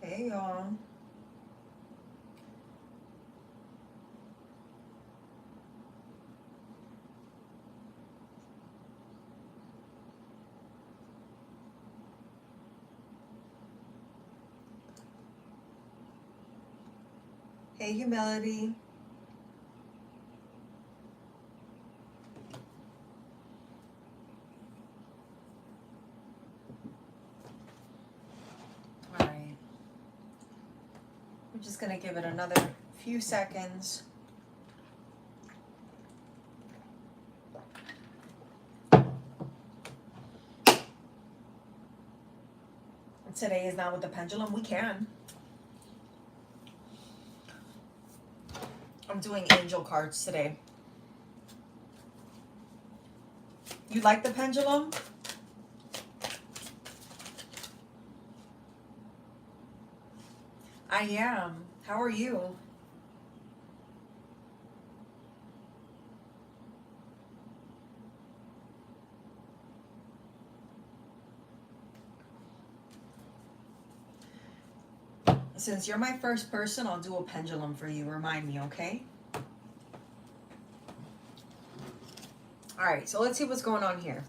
Hey, y'all. Hey, Humility. All right. We're just going to give it another few seconds. Today is not with the pendulum. We can. I'm doing angel cards today. You like the pendulum? I am. How are you? Since you're my first person, I'll do a pendulum for you. Remind me, okay? All right, so let's see what's going on here.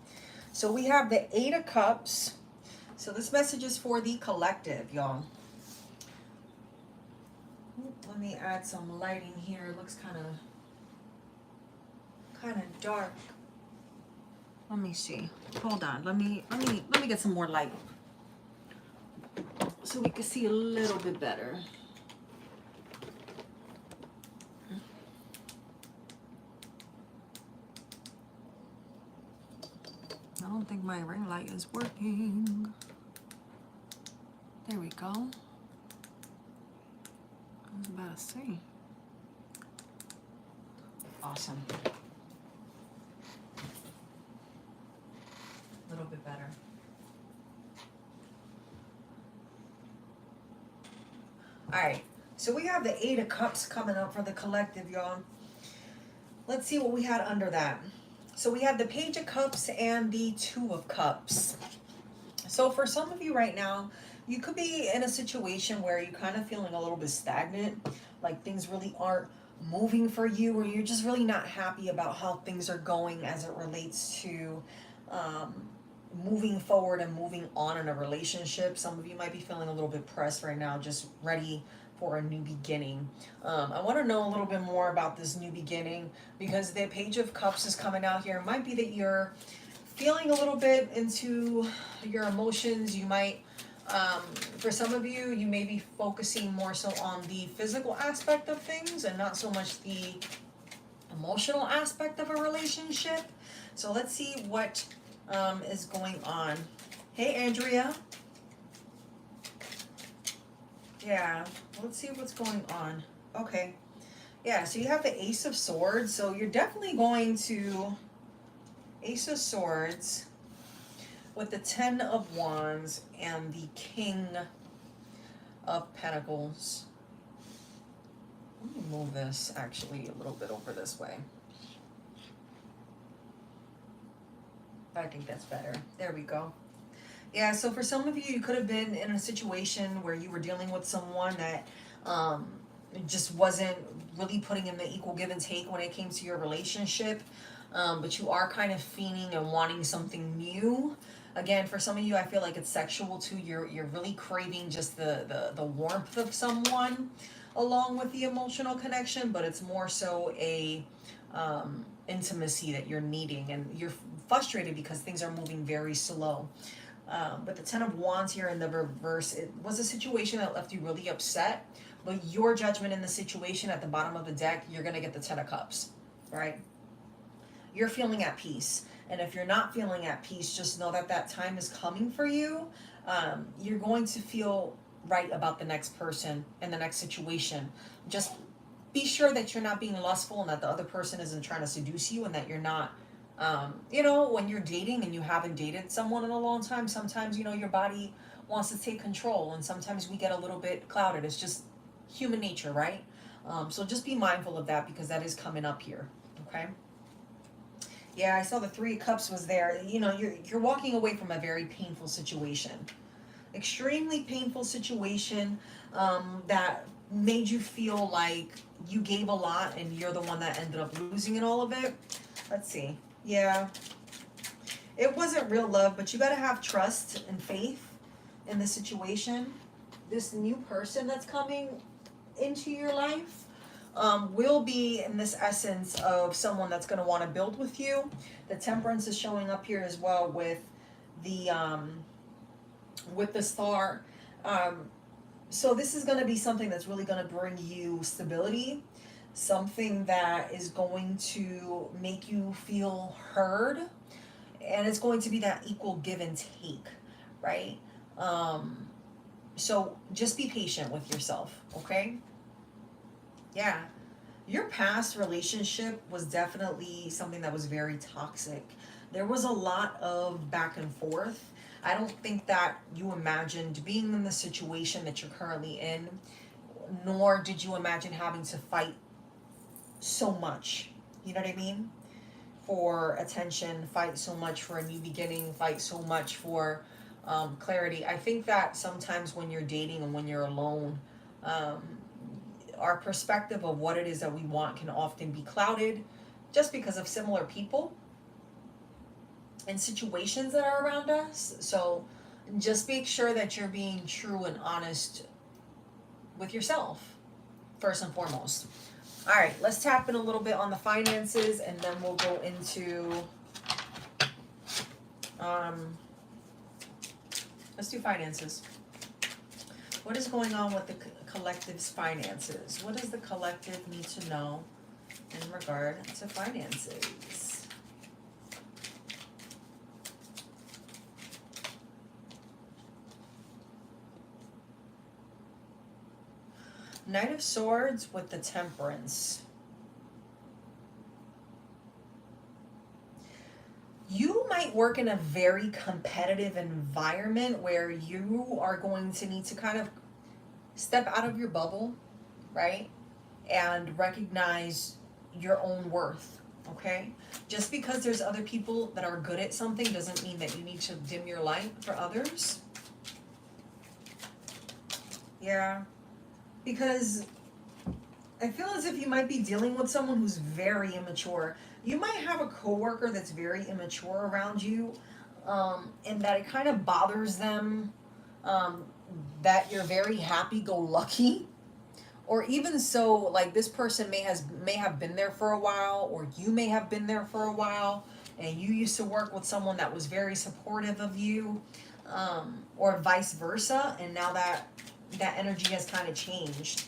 So we have the Eight of Cups. So this message is for the collective, y'all. Let me add some lighting here. It looks kind of dark. Let me see. Hold on. Let me get some more light so we can see a little bit better. I don't think my ring light is working. There we go. I was about to say. Awesome. A little bit better. All right, so we have the Eight of Cups coming up for the collective, y'all. Let's see what we had under that. So we had the Page of Cups and the Two of Cups. So for some of you right now, you could be in a situation where you're kind of feeling a little bit stagnant, like things really aren't moving for you, or you're just really not happy about how things are going as it relates to moving forward and moving on in a relationship. Some of you might be feeling a little bit pressed right now, just ready for a new beginning. I want to know a little bit more about this new beginning because the Page of Cups is coming out here. It might be that you're feeling a little bit into your emotions. You might, for some of you, you may be focusing more so on the physical aspect of things and not so much the emotional aspect of a relationship. So let's see what is going on. Hey, Andrea. Yeah, let's see what's going on. Okay. Yeah, so you have the Ace of Swords. So you're definitely going to Ace of Swords with the Ten of Wands and the King of Pentacles. Let me move this actually a little bit over this way. I think that's better. There we go. Yeah, so for some of you, you could have been in a situation where you were dealing with someone that just wasn't really putting in the equal give and take when it came to your relationship. But you are kind of fiending and wanting something new. Again, for some of you, I feel like it's sexual too. You're really craving just the warmth of someone along with the emotional connection, but it's more so a intimacy that you're needing, and you're frustrated because things are moving very slow. But the Ten of Wands here in the reverse, it was a situation that left you really upset, but your judgment in the situation at the bottom of the deck, you're going to get the Ten of Cups, right? You're feeling at peace. And if you're not feeling at peace, just know that that time is coming for you. You're going to feel right about the next person and the next situation. Just be sure that you're not being lustful and that the other person isn't trying to seduce you, and that you're not, you know, when you're dating and you haven't dated someone in a long time, sometimes, you know, your body wants to take control, and sometimes we get a little bit clouded. It's just human nature, right? So just be mindful of that, because that is coming up here, okay? Yeah, I saw the Three of Cups was there. You know, you're walking away from a very painful situation. Extremely painful situation, that made you feel like you gave a lot and you're the one that ended up losing in all of it. Let's see. Yeah. It wasn't real love, but you got to have trust and faith in the situation. This new person that's coming into your life, will be in this essence of someone that's going to want to build with you. The Temperance is showing up here as well with the Star. So this is going to be something that's really going to bring you stability, something that is going to make you feel heard, and it's going to be that equal give and take, right? So just be patient with yourself, okay? Yeah. Your past relationship was definitely something that was very toxic. There was a lot of back and forth. I don't think that you imagined being in the situation that you're currently in, nor did you imagine having to fight so much. You know what I mean? For attention, fight so much for a new beginning, fight so much for clarity. I think that sometimes when you're dating and when you're alone, our perspective of what it is that we want can often be clouded just because of similar people and situations that are around us. So just make sure that you're being true and honest with yourself, first and foremost. All right, let's tap in a little bit on the finances, and then we'll go into, let's do finances. What is going on with the collective's finances? What does the collective need to know in regard to finances? Knight of Swords with the Temperance. You might work in a very competitive environment where you are going to need to kind of step out of your bubble, right? And recognize your own worth, okay? Just because there's other people that are good at something doesn't mean that you need to dim your light for others. Yeah. Because I feel as if you might be dealing with someone who's very immature. You might have a coworker that's very immature around you, and that it kind of bothers them, that you're very happy-go-lucky. Or even so, like, this person may have been there for a while, or you may have been there for a while, and you used to work with someone that was very supportive of you, or vice versa, and now that energy has kind of changed.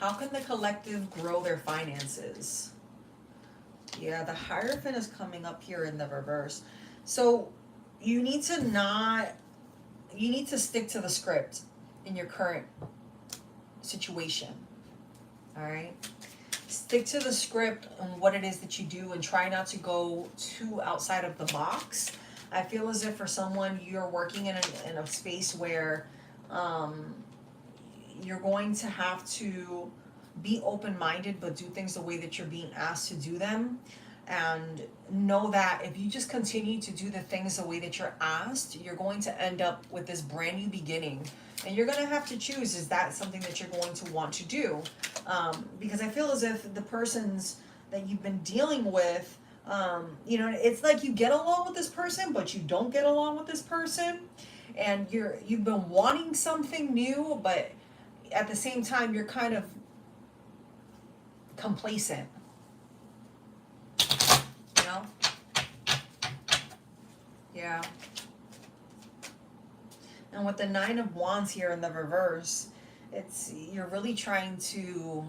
How can the collective grow their finances? Yeah, the Hierophant is coming up here in the reverse. So you need to stick to the script in your current situation. All right? Stick to the script and what it is that you do, and try not to go too outside of the box. I feel as if for someone, you're working in a space where you're going to have to be open-minded, but do things the way that you're being asked to do them. And know that if you just continue to do the things the way that you're asked, you're going to end up with this brand new beginning. And you're going to have to choose, is that something that you're going to want to do? Because I feel as if the persons that you've been dealing with, you know, it's like you get along with this person, but you don't get along with this person. And you've been wanting something new, but at the same time, you're kind of complacent. You know? Yeah. And with the Nine of Wands here in the reverse, you're really trying to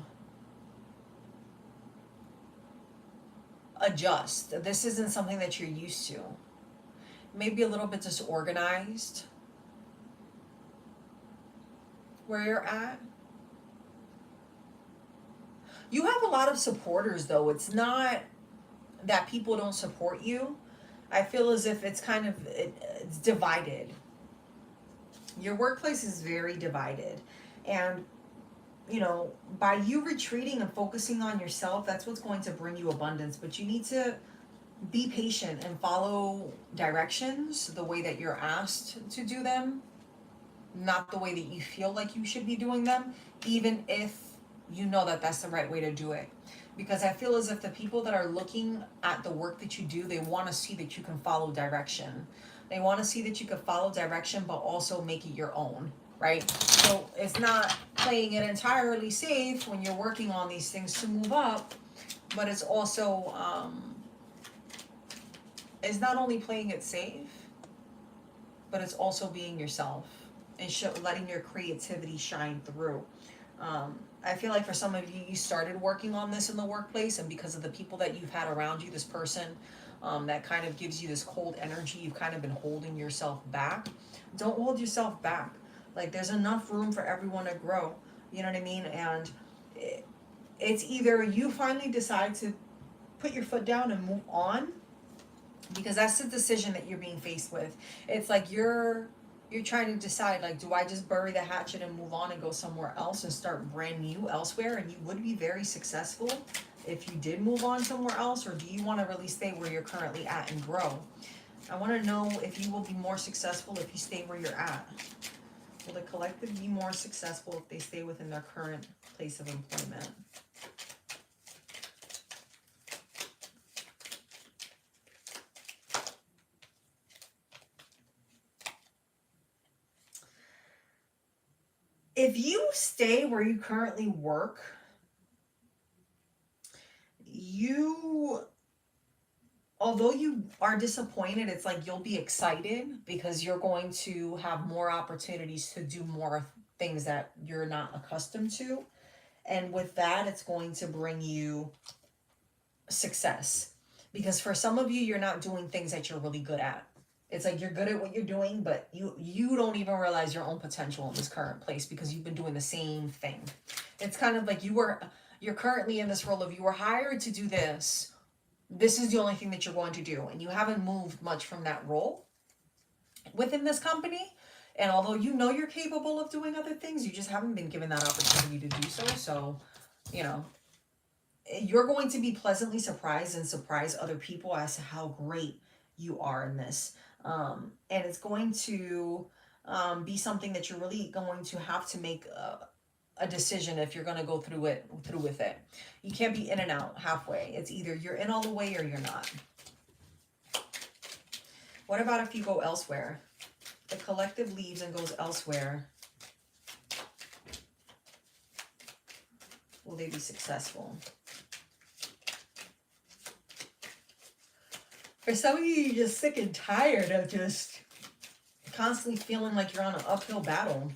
adjust. This isn't something that you're used to. Maybe a little bit disorganized where you're at. You have a lot of supporters, though. It's not that people don't support you. I feel as if it's kind of it's divided. Your workplace is very divided, and you know, by you retreating and focusing on yourself, that's what's going to bring you abundance. But you need to be patient and follow directions the way that you're asked to do them, not the way that you feel like you should be doing them, even if you know that that's the right way to do it. Because I feel as if the people that are looking at the work that you do, they want to see that you can follow direction. They want to see that you can follow direction, but also make it your own, right? So it's not playing it entirely safe when you're working on these things to move up, but it's also, it's not only playing it safe, but it's also being yourself and letting your creativity shine through. I feel like for some of you, you started working on this in the workplace, and because of the people that you've had around you, this person that kind of gives you this cold energy, you've kind of been holding yourself back. Don't hold yourself back. Like, there's enough room for everyone to grow. You know what I mean? And it's either you finally decide to put your foot down and move on, because that's the decision that you're being faced with. It's like you're trying to decide, like, do I just bury the hatchet and move on and go somewhere else and start brand new elsewhere? And you would be very successful if you did move on somewhere else, or do you want to really stay where you're currently at and grow? I want to know if you will be more successful if you stay where you're at. Will the collective be more successful if they stay within their current place of employment? If you stay where you currently work, although you are disappointed, it's like you'll be excited because you're going to have more opportunities to do more things that you're not accustomed to. And with that, it's going to bring you success. Because for some of you, you're not doing things that you're really good at. It's like you're good at what you're doing, but you don't even realize your own potential in this current place because you've been doing the same thing. It's kind of like you're currently in this role of you were hired to do this. This is the only thing that you're going to do, and you haven't moved much from that role within this company. And although you know you're capable of doing other things, you just haven't been given that opportunity to do so. So, you know, you're going to be pleasantly surprised and surprise other people as to how great you are in this. And it's going to be something that you're really going to have to make a decision if you're going to go through with it. You can't be in and out halfway. It's either you're in all the way or you're not. What about if you go elsewhere? The collective leaves and goes elsewhere. Will they be successful? For some of you, you're just sick and tired of just constantly feeling like you're on an uphill battle.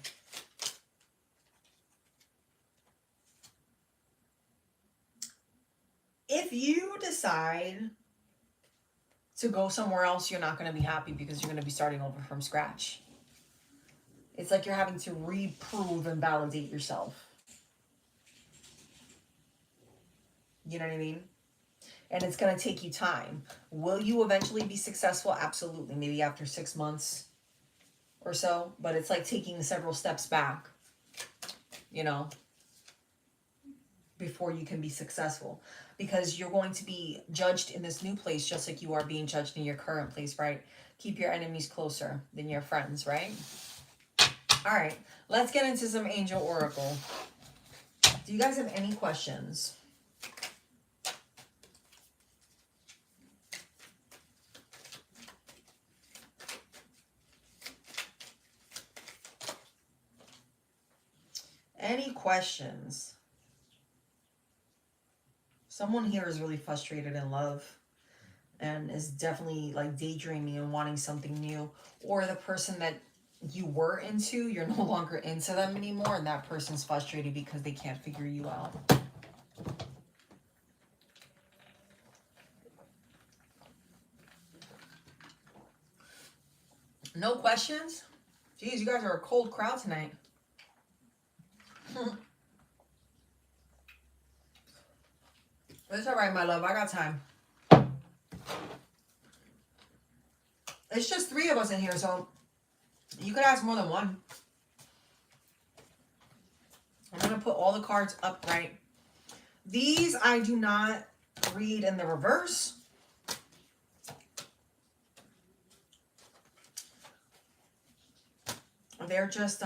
If you decide to go somewhere else, you're not going to be happy because you're going to be starting over from scratch. It's like you're having to reprove and validate yourself. You know what I mean? And it's going to take you time. Will you eventually be successful? Absolutely. Maybe after 6 months or so. But it's like taking several steps back, you know, before you can be successful. Because you're going to be judged in this new place just like you are being judged in your current place, right? Keep your enemies closer than your friends, right? All right. Let's get into some angel oracle. Do you guys have any questions? Any questions? Someone here is really frustrated in love and is definitely like daydreaming and wanting something new. Or the person that you were into, you're no longer into them anymore, and that person's frustrated because they can't figure you out. No questions? Jeez, you guys are a cold crowd tonight. It's all right, my love. I got time. It's just 3 of us in here, so you could ask more than one. I'm going to put all the cards upright. These I do not read in the reverse. They're just,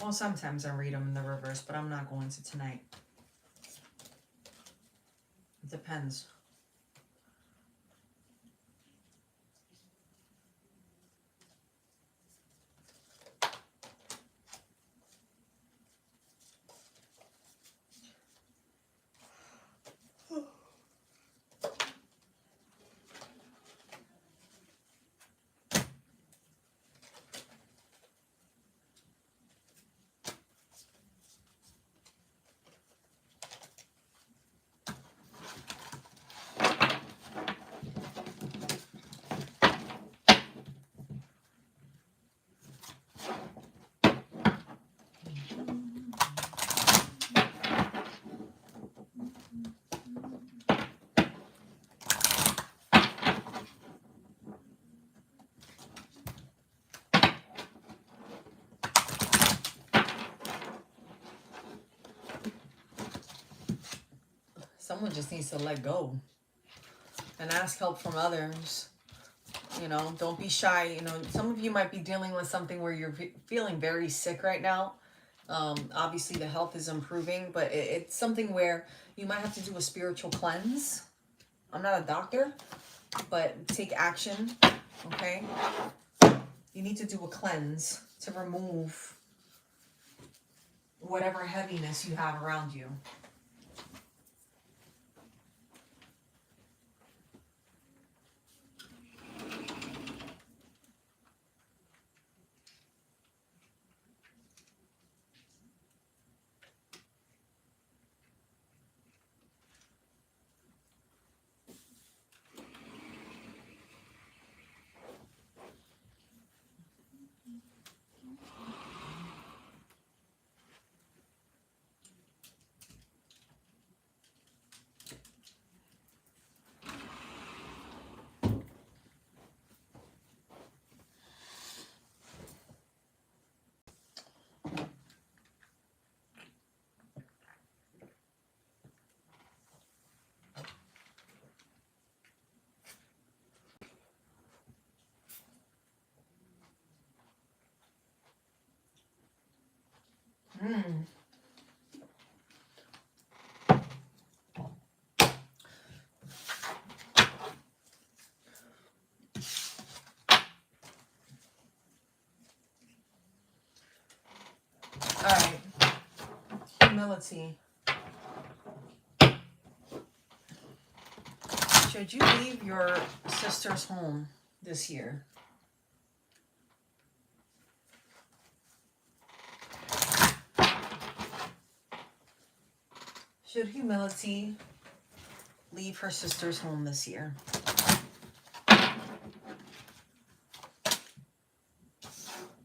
well, sometimes I read them in the reverse, but I'm not going to tonight. It depends. Someone just needs to let go and ask help from others. You know, don't be shy. You know, some of you might be dealing with something where you're feeling very sick right now. Obviously, the health is improving, but it's something where you might have to do a spiritual cleanse. I'm not a doctor, but take action, okay? You need to do a cleanse to remove whatever heaviness you have around you. All right. Humility. Should you leave your sister's home this year? Should humility leave her sister's home this year?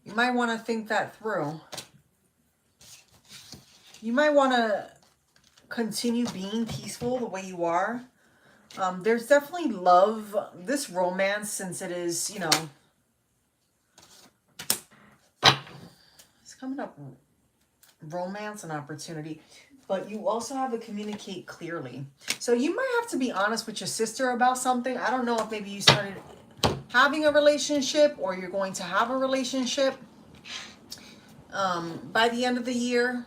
You might want to think that through. You might want to continue being peaceful the way you are. There's definitely love, this romance, since it is, you know, it's coming up romance and opportunity, but you also have to communicate clearly. So you might have to be honest with your sister about something. I don't know if maybe you started having a relationship or you're going to have a relationship by the end of the year.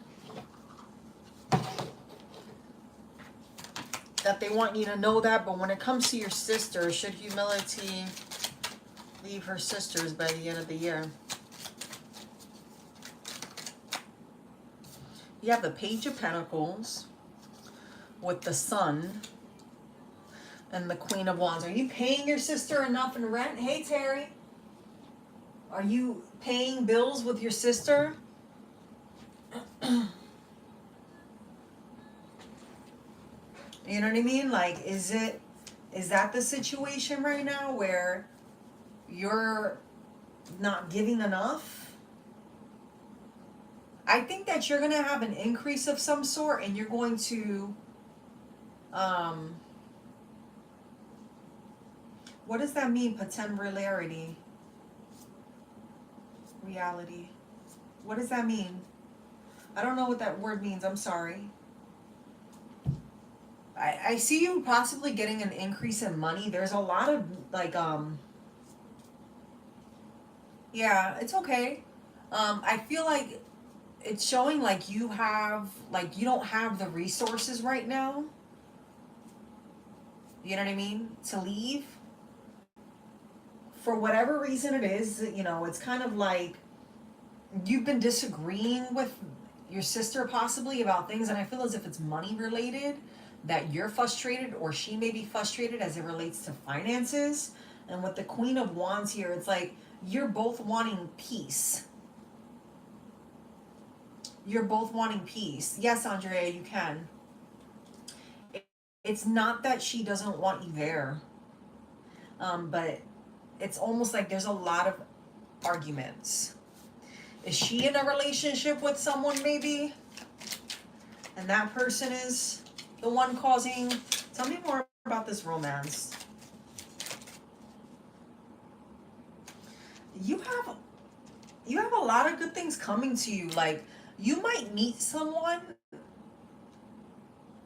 That they want you to know that, but when it comes to your sister, should humility leave her sisters by the end of the year? You have the Page of Pentacles with the Sun and the Queen of Wands. Are you paying your sister enough in rent? Hey, Terry. Are you paying bills with your sister? You know what I mean? Like, is that the situation right now where you're not giving enough? I think that you're going to have an increase of some sort and you're going to What does that mean, pretend reality? Reality. What does that mean? I don't know what that word means. I'm sorry. I see you possibly getting an increase in money. There's a lot of like yeah, it's okay. I feel like it's showing like you have like you don't have the resources right now. You know what I mean? To leave. For whatever reason it is, you know, it's kind of like you've been disagreeing with your sister possibly about things, and I feel as if it's money related, that you're frustrated or she may be frustrated as it relates to finances. And with the Queen of Wands here, it's like you're both wanting peace. You're both wanting peace. Yes, Andrea, you can. It's not that she doesn't want you there, but it's almost like there's a lot of arguments. Is she in a relationship with someone maybe? And that person is the one causing... Tell me more about this romance. You have a lot of good things coming to you. Like, you might meet someone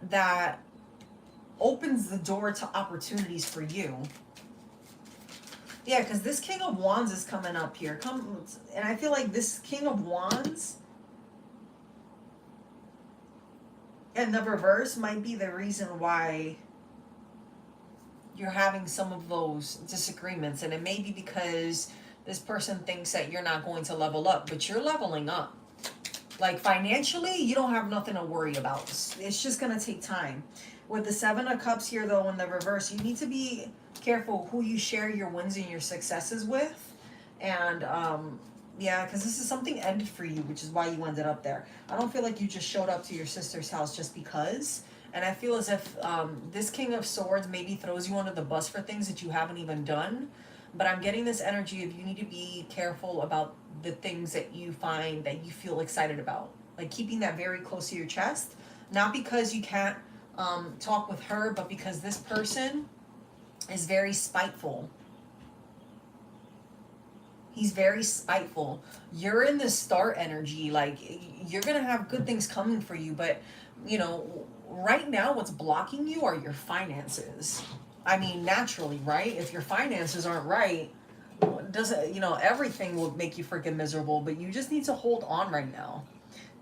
that opens the door to opportunities for you. Yeah, because this King of Wands is coming up here. And I feel like this King of Wands and the reverse might be the reason why you're having some of those disagreements. And it may be because this person thinks that you're not going to level up, but you're leveling up. Like financially, you don't have nothing to worry about. It's just going to take time. With the Seven of Cups here, though, in the reverse, you need to be careful who you share your wins and your successes with. And yeah, because this is something ended for you, which is why you ended up there. I don't feel like you just showed up to your sister's house just because. And I feel as if this King of Swords maybe throws you under the bus for things that you haven't even done. But I'm getting this energy of you need to be careful about the things that you find that you feel excited about. Like keeping that very close to your chest. Not because you can't talk with her, but because this person is very spiteful. He's very spiteful. You're in the star energy. Like, you're going to have good things coming for you. But, you know, right now what's blocking you are your finances. I mean, naturally, right? If your finances aren't right, doesn't, you know, everything will make you freaking miserable. But you just need to hold on right now.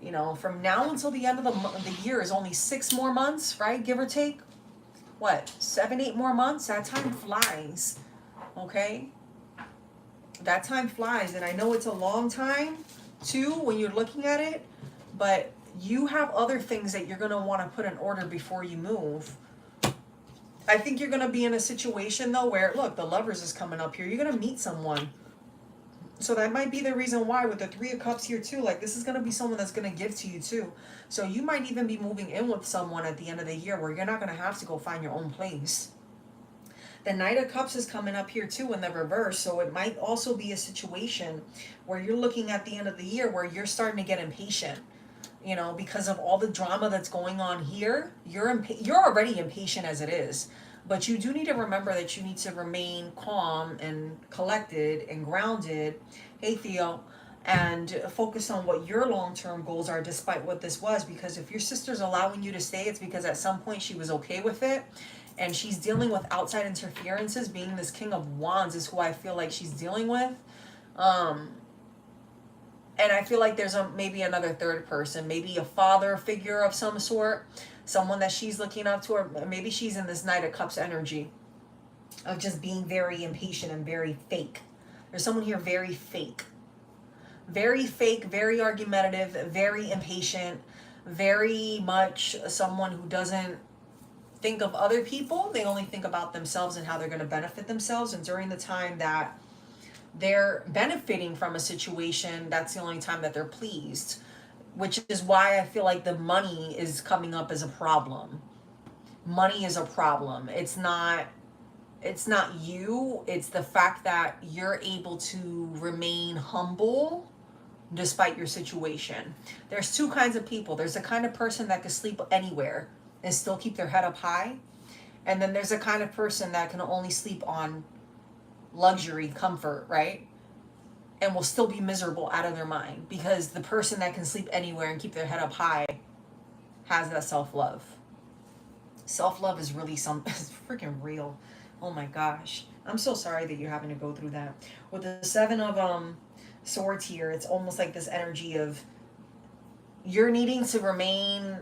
You know, from now until the end of the year is only 6 more months, right? Give or take. What? 7, 8 more months? That time flies. Okay? That time flies. And I know it's a long time, too, when you're looking at it. But you have other things that you're going to want to put in order before you move. I think you're going to be in a situation, though, where, look, the Lovers is coming up here. You're going to meet someone. So that might be the reason why with the Three of Cups here too. Like this is going to be someone that's going to give to you too. So you might even be moving in with someone at the end of the year where you're not going to have to go find your own place. The Knight of Cups is coming up here too in the reverse. So it might also be a situation where you're looking at the end of the year where you're starting to get impatient. You know, because of all the drama that's going on here, you're already impatient as it is. But you do need to remember that you need to remain calm and collected and grounded. Hey, Theo. And focus on what your long-term goals are despite what this was. Because if your sister's allowing you to stay, it's because at some point she was okay with it. And she's dealing with outside interferences. Being this King of Wands is who I feel like she's dealing with. And I feel like there's maybe another third person. Maybe a father figure of some sort. Someone that she's looking up to, or maybe she's in this Knight of Cups energy of just being very impatient and very fake. There's someone here very fake. Very fake, very argumentative, very impatient, very much someone who doesn't think of other people. They only think about themselves and how they're going to benefit themselves. And during the time that they're benefiting from a situation, that's the only time that they're pleased. Which is why I feel like the money is coming up as a problem. Money is a problem. It's not you. It's the fact that you're able to remain humble despite your situation. There's two kinds of people. There's the kind of person that can sleep anywhere. and still keep their head up high. And then there's a kind of person that can only sleep on luxury, comfort, right? And will still be miserable out of their mind, because the person that can sleep anywhere and keep their head up high has that self-love. Self-love is really it's freaking real. Oh my gosh. I'm so sorry that you're having to go through that. With the Seven of Swords here, it's almost like this energy of you're needing to remain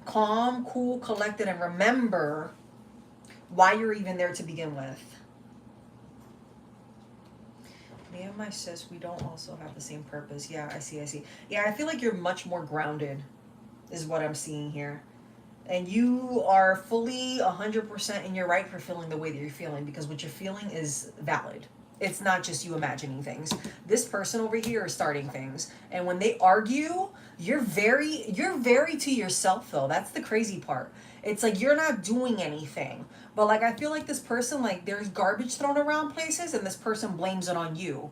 calm, cool, collected, and remember why you're even there to begin with. Me and my sis, we don't also have the same purpose. Yeah, I see. Yeah, I feel like you're much more grounded, is what I'm seeing here. And you are fully 100% in your right for feeling the way that you're feeling, because what you're feeling is valid. It's not just you imagining things. This person over here is starting things. And when they argue, you're very to yourself, though. That's the crazy part. It's like you're not doing anything. But like, I feel like this person, like, there's garbage thrown around places and this person blames it on you.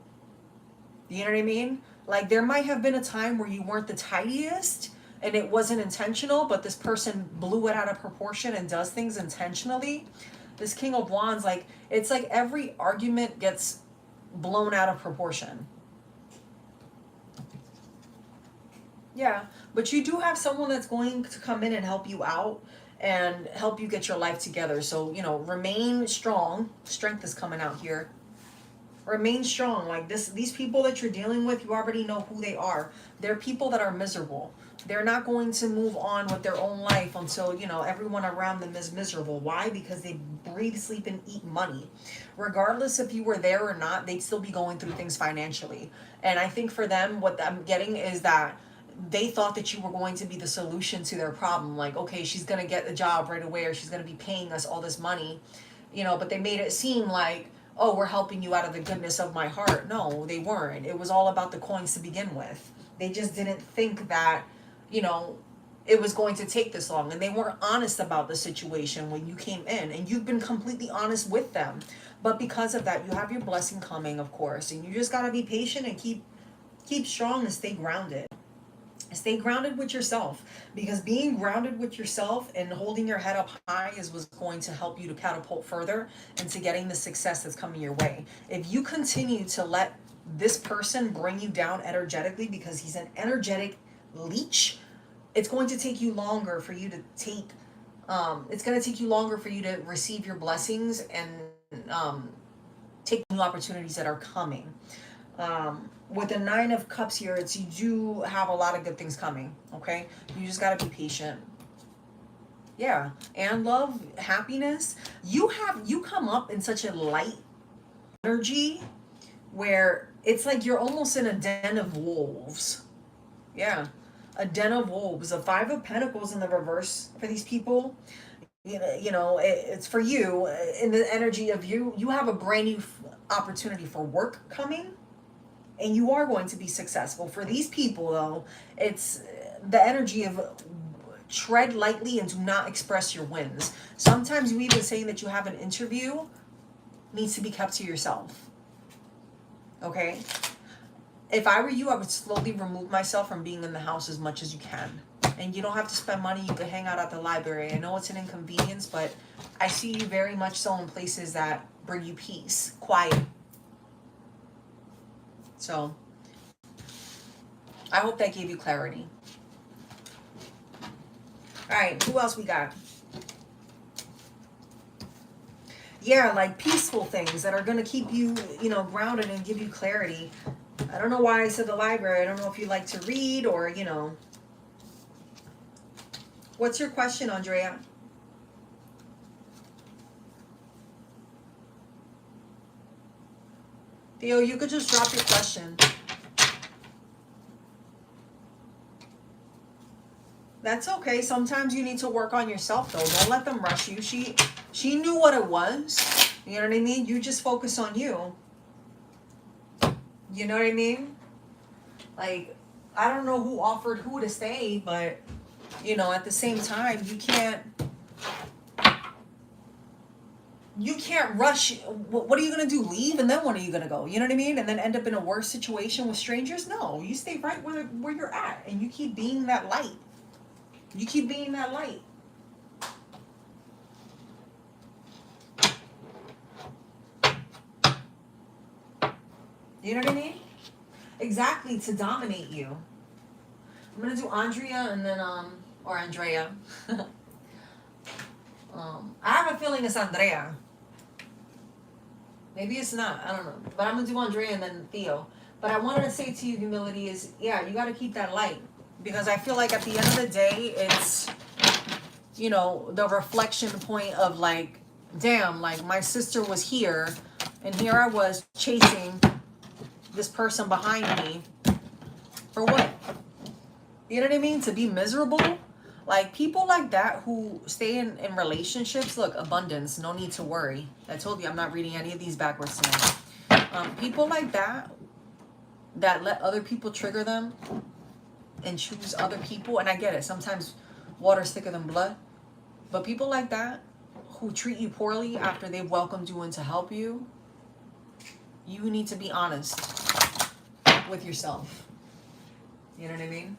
You know what I mean? Like, there might have been a time where you weren't the tidiest and it wasn't intentional, but this person blew it out of proportion and does things intentionally. This King of Wands, like, it's like every argument gets blown out of proportion. Yeah, but you do have someone that's going to come in and help you out and help you get your life together. So, you know, remain strong. Strength is coming out here. Remain strong. Like these people that you're dealing with, you already know who they are. They're people that are miserable. They're not going to move on with their own life until, you know, everyone around them is miserable. Why? Because they breathe, sleep, and eat money. Regardless if you were there or not, they'd still be going through things financially. And I think for them, what I'm getting is that they thought that you were going to be the solution to their problem. Like, okay, she's going to get a job right away, or she's going to be paying us all this money, you know, but they made it seem like, oh, we're helping you out of the goodness of my heart. No, they weren't. It was all about the coins to begin with. They just didn't think that, you know, it was going to take this long, and they weren't honest about the situation when you came in, and you've been completely honest with them. But because of that, you have your blessing coming, of course, and you just got to be patient and keep strong and stay grounded. Stay grounded with yourself, because being grounded with yourself and holding your head up high is what's going to help you to catapult further into getting the success that's coming your way. If you continue to let this person bring you down energetically, because he's an energetic leech, it's going to take you longer for you to receive your blessings and take new opportunities that are coming. With the Nine of Cups here, it's you do have a lot of good things coming, okay? You just got to be patient. Yeah, and love, happiness. You come up in such a light energy where it's like you're almost in a den of wolves. Yeah, a den of wolves. A Five of Pentacles in the reverse for these people. You know, it's for you in the energy of you have a brand new opportunity for work coming. And you are going to be successful. For these people, though, it's the energy of tread lightly and do not express your wins. Sometimes you even saying that you have an interview needs to be kept to yourself. Okay? If I were you, I would slowly remove myself from being in the house as much as you can. And you don't have to spend money. You can hang out at the library. I know it's an inconvenience, but I see you very much so in places that bring you peace, quiet. So, I hope that gave you clarity. All right, who else we got? Yeah, like peaceful things that are going to keep you, you know, grounded and give you clarity. I don't know why I said the library. I don't know if you like to read or, you know. What's your question, Andrea? Theo, you could just drop your question. That's okay. Sometimes you need to work on yourself, though. Don't let them rush you. She knew what it was. You know what I mean? You just focus on you. You know what I mean? Like, I don't know who offered who to stay, but, you know, at the same time, you can't rush. What are you going to do? Leave? And then when are you going to go? You know what I mean? And then end up in a worse situation with strangers? No, you stay right where you're at, and you keep being that light. You keep being that light. You know what I mean? Exactly, to dominate you. I'm gonna do Andrea and then or Andrea. I have a feeling it's Andrea. Maybe it's not. I don't know. But I'm gonna do Andrea and then Theo. But I wanted to say to you, humility is, yeah, you got to keep that light, because I feel like at the end of the day, it's, you know, the reflection point of like, damn, like my sister was here, and here I was chasing this person behind me for what? You know what I mean? To be miserable. Like people like that who stay in relationships, look, abundance, no need to worry. I told you I'm not reading any of these backwards tonight. People like that let other people trigger them and choose other people, and I get it, sometimes water's thicker than blood, but people like that who treat you poorly after they've welcomed you in to help you, you need to be honest with yourself. You know what I mean?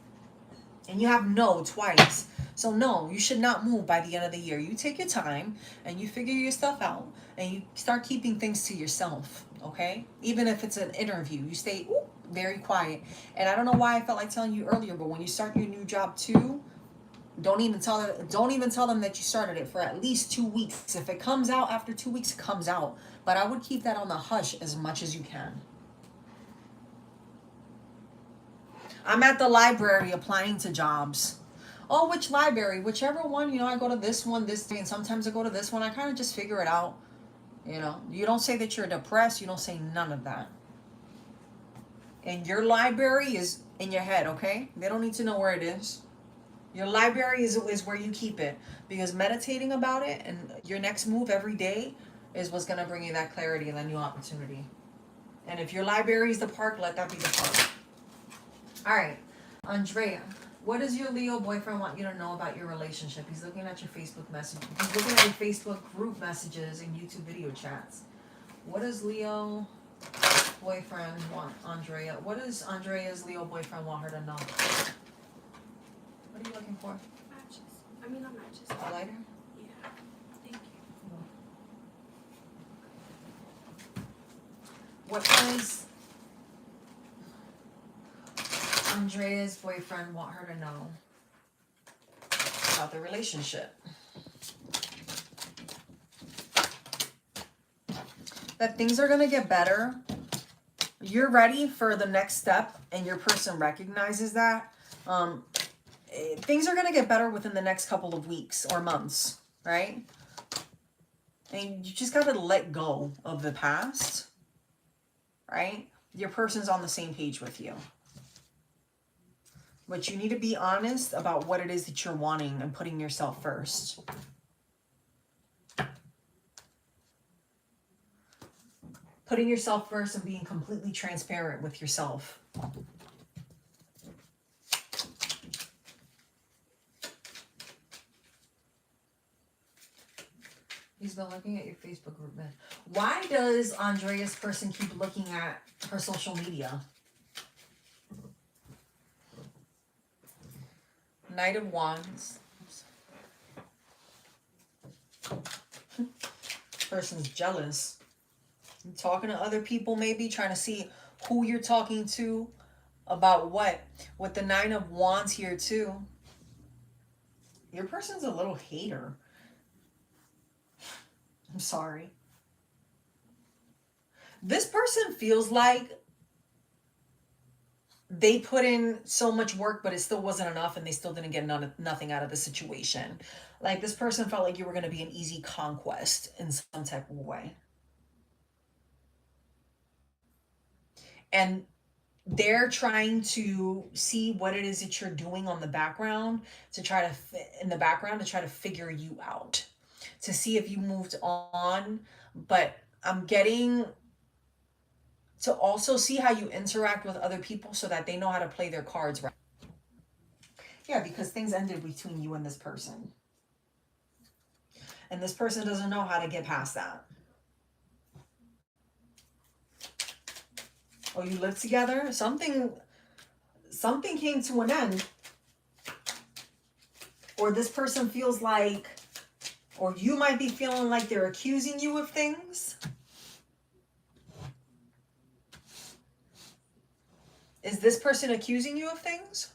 And you have no twice. So no, you should not move by the end of the year. You take your time and you figure your stuff out and you start keeping things to yourself, okay? Even if it's an interview, you stay very quiet. And I don't know why I felt like telling you earlier, but when you start your new job too, don't even tell them that you started it for at least 2 weeks. If it comes out after 2 weeks, it comes out. But I would keep that on the hush as much as you can. I'm at the library applying to jobs. Oh, which library? Whichever one, you know, I go to this one this day, and sometimes I go to this one. I kind of just figure it out. You know, you don't say that you're depressed. You don't say none of that. And your library is in your head, okay? They don't need to know where it is. Your library is where you keep it. Because meditating about it and your next move every day is what's going to bring you that clarity and that new opportunity. And if your library is the park, let that be the park. All right, Andrea, what does your Leo boyfriend want you to know about your relationship? He's looking at your Facebook messages. He's looking at your Facebook group messages and YouTube video chats. What does Leo boyfriend want Andrea? What does Andrea's Leo boyfriend want her to know? What are you looking for? Matches. I mean, not matches. A lighter? Yeah. Thank you. What does Andrea's boyfriend want her to know about the relationship? That things are going to get better. You're ready for the next step, and your person recognizes that. Things are going to get better within the next couple of weeks or months, right? And you just got to let go of the past, right? Your person's on the same page with you. But you need to be honest about what it is that you're wanting and putting yourself first. Putting yourself first and being completely transparent with yourself. He's been looking at your Facebook group, man. Why does Andrea's person keep looking at her social media? Knight of Wands. Person's jealous. You're talking to other people, maybe trying to see who you're talking to about what. With the Nine of Wands here too. Your person's a little hater. I'm sorry. This person feels like they put in so much work, but it still wasn't enough, and they still didn't get nothing out of the situation. Like this person felt like you were going to be an easy conquest in some type of way. And they're trying to see what it is that you're doing on the background to try to figure you out, to see if you moved on. But I'm getting to also see how you interact with other people so that they know how to play their cards right. Yeah, because things ended between you and this person. And this person doesn't know how to get past that. Oh, you live together? Something came to an end. Or this person feels like, or you might be feeling like they're accusing you of things. Is this person accusing you of things?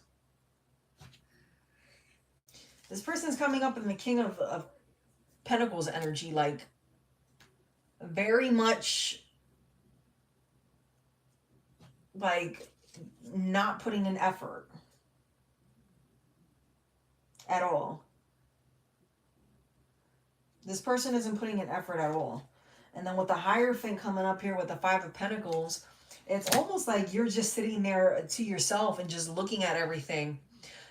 This person's coming up in the King of Pentacles energy, like very much like not putting in effort at all. This person isn't putting in effort at all. And then with the Hierophant coming up here with the Five of Pentacles, it's almost like you're just sitting there to yourself and just looking at everything.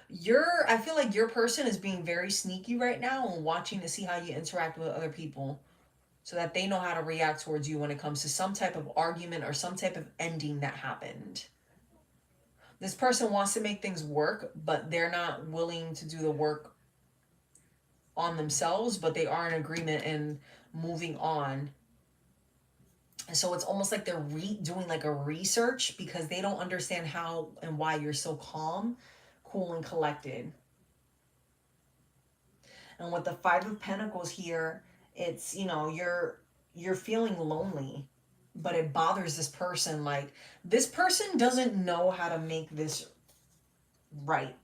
I feel like your person is being very sneaky right now and watching to see how you interact with other people so that they know how to react towards you when it comes to some type of argument or some type of ending that happened. This person wants to make things work, but they're not willing to do the work on themselves, but they are in agreement and moving on. And so it's almost like they're doing like a research because they don't understand how and why you're so calm, cool, and collected. And with the Five of Pentacles here, it's, you know, you're feeling lonely, but it bothers this person. Like, this person doesn't know how to make this right.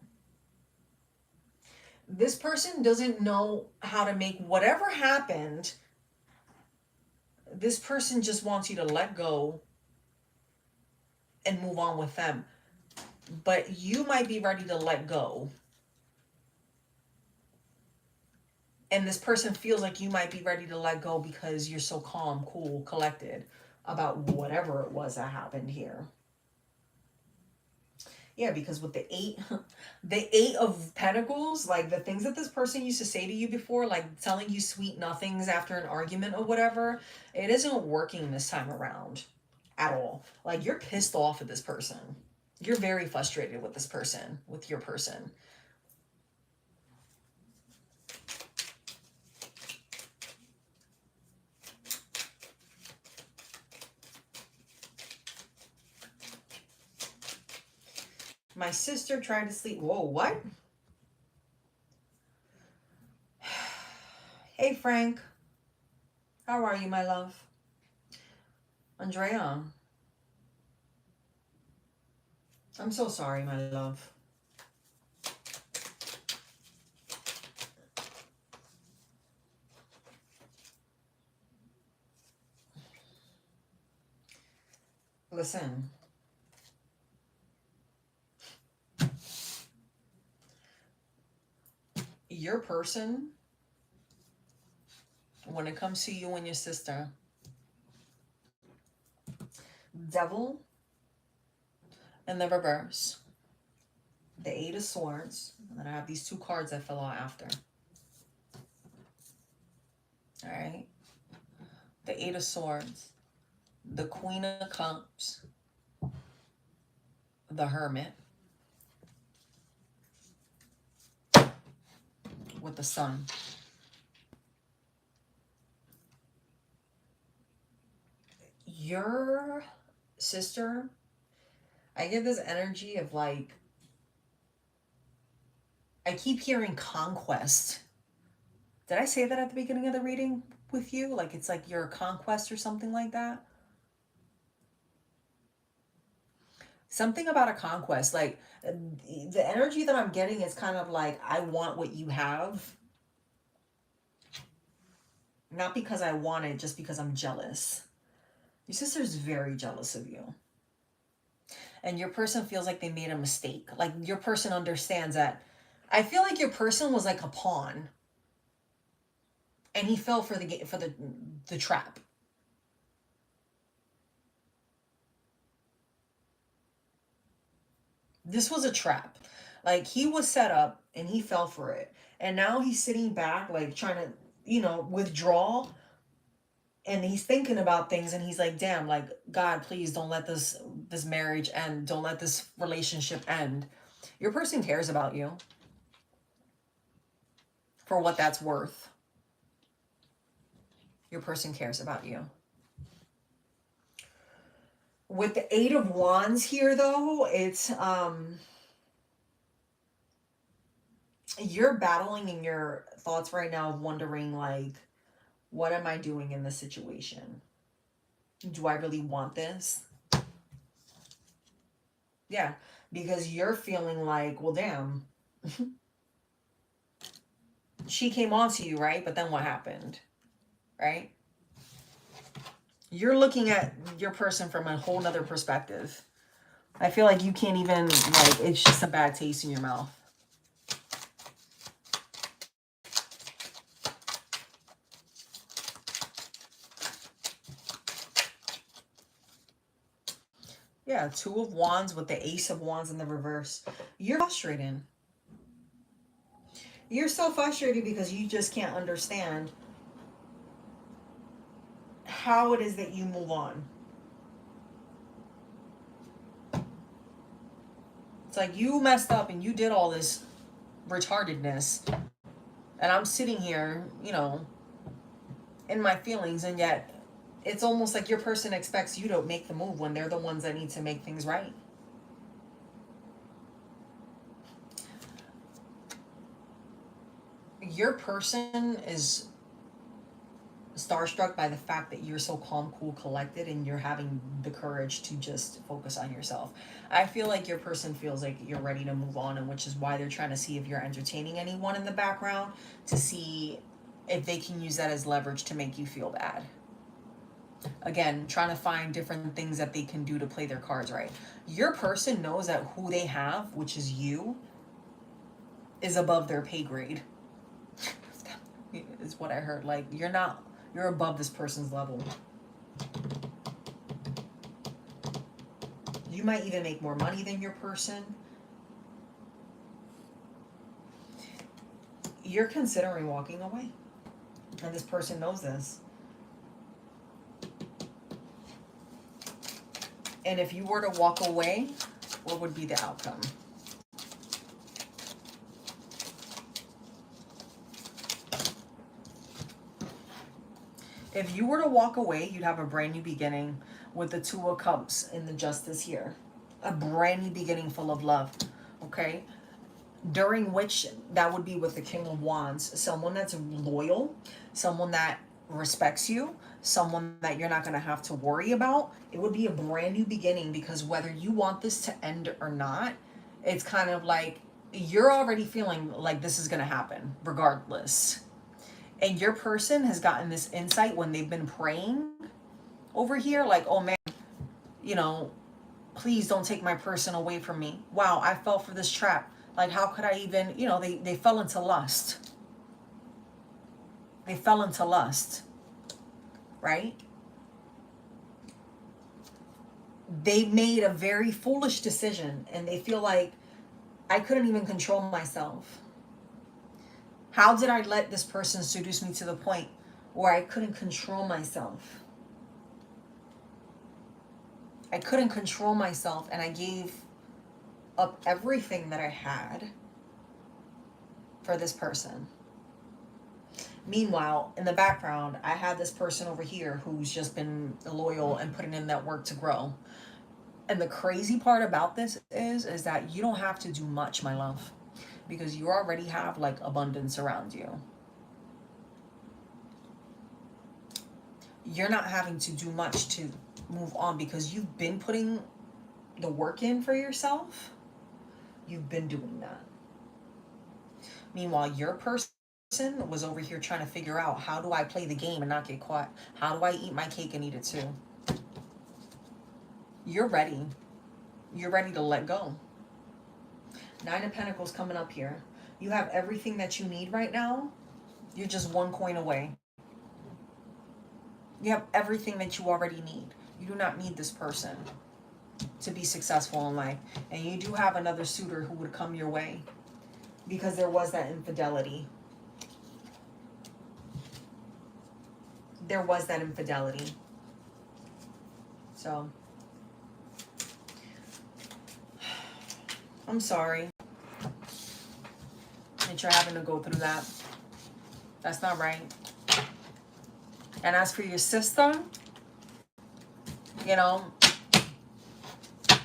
This person doesn't know how to make whatever happened. This person just wants you to let go and move on with them. But you might be ready to let go. And this person feels like you might be ready to let go because you're so calm, cool, collected about whatever it was that happened here. Yeah, because with the eight of Pentacles, like the things that this person used to say to you before, like telling you sweet nothings after an argument or whatever, it isn't working this time around at all. Like, you're pissed off at this person. You're very frustrated with this person, with your person. My sister tried to sleep. Whoa, what? Hey, Frank. How are you, my love? Andrea. I'm so sorry, my love. Listen. Your person, when it comes to you and your sister, Devil and the reverse, the Eight of Swords, and then I have these two cards that fell out after. All right, the Eight of Swords, the Queen of Cups, the Hermit, with the Sun. Your sister, I get this energy of like, I keep hearing conquest. Did I say that at the beginning of the reading with you? Like, it's like you're a conquest or something like that? Something about a conquest. Like, the energy that I'm getting is kind of like, I want what you have. Not because I want it, just because I'm jealous. Your sister's very jealous of you. And your person feels like they made a mistake. Like, your person understands that. I feel like your person was like a pawn. And he fell for the trap. This was a trap. Like, he was set up and he fell for it. And now he's sitting back, like trying to, you know, withdraw. And he's thinking about things and he's like, damn, like, God, please don't let this marriage end. Don't let this relationship end. Your person cares about you for what that's worth. Your person cares about you. With the Eight of Wands here, though, it's, you're battling in your thoughts right now of wondering, like, what am I doing in this situation? Do I really want this? Yeah, because you're feeling like, well, damn, she came on to you, right? But then what happened, right? You're looking at your person from a whole nother perspective. I feel like you can't even, like, it's just a bad taste in your mouth. Yeah, Two of Wands with the Ace of Wands in the reverse. You're frustrated. You're so frustrated because you just can't understand how it is that you move on. It's like you messed up and you did all this retardedness. And I'm sitting here, you know, in my feelings, and yet it's almost like your person expects you to make the move when they're the ones that need to make things right. Your person is starstruck by the fact that you're so calm, cool, collected, and you're having the courage to just focus on yourself. I feel like your person feels like you're ready to move on, and which is why they're trying to see if you're entertaining anyone in the background to see if they can use that as leverage to make you feel bad. Again, trying to find different things that they can do to play their cards right. Your person knows that who they have, which is you, is above their pay grade. Is what I heard. Like, you're above this person's level. You might even make more money than your person. You're considering walking away. And this person knows this. And if you were to walk away, what would be the outcome? If you were to walk away, you'd have a brand new beginning with the Two of Cups and the Justice here. A brand new beginning full of love, okay? During which, that would be with the King of Wands. Someone that's loyal, someone that respects you, someone that you're not going to have to worry about. It would be a brand new beginning, because whether you want this to end or not, it's kind of like you're already feeling like this is going to happen regardless. And your person has gotten this insight when they've been praying over here, like, oh man, you know, please don't take my person away from me. Wow, I fell for this trap. Like, how could I even, you know, they fell into lust. They fell into lust, right? They made a very foolish decision, and they feel like, I couldn't even control myself. How did I let this person seduce me to the point where I couldn't control myself? I couldn't control myself, and I gave up everything that I had for this person. Meanwhile, in the background, I had this person over here who's just been loyal and putting in that work to grow. And the crazy part about this is that you don't have to do much, my love, because you already have like abundance around you. You're not having to do much to move on, because you've been putting the work in for yourself. You've been doing that. Meanwhile, your person was over here trying to figure out, how do I play the game and not get caught? How do I eat my cake and eat it too? You're ready. You're ready to let go. Nine of Pentacles coming up here. You have everything that you need right now. You're just one coin away. You have everything that you already need. You do not need this person to be successful in life. And you do have another suitor who would come your way, because there was that infidelity. There was that infidelity. So, I'm sorry that you're having to go through that. That's not right. And as for your sister, you know,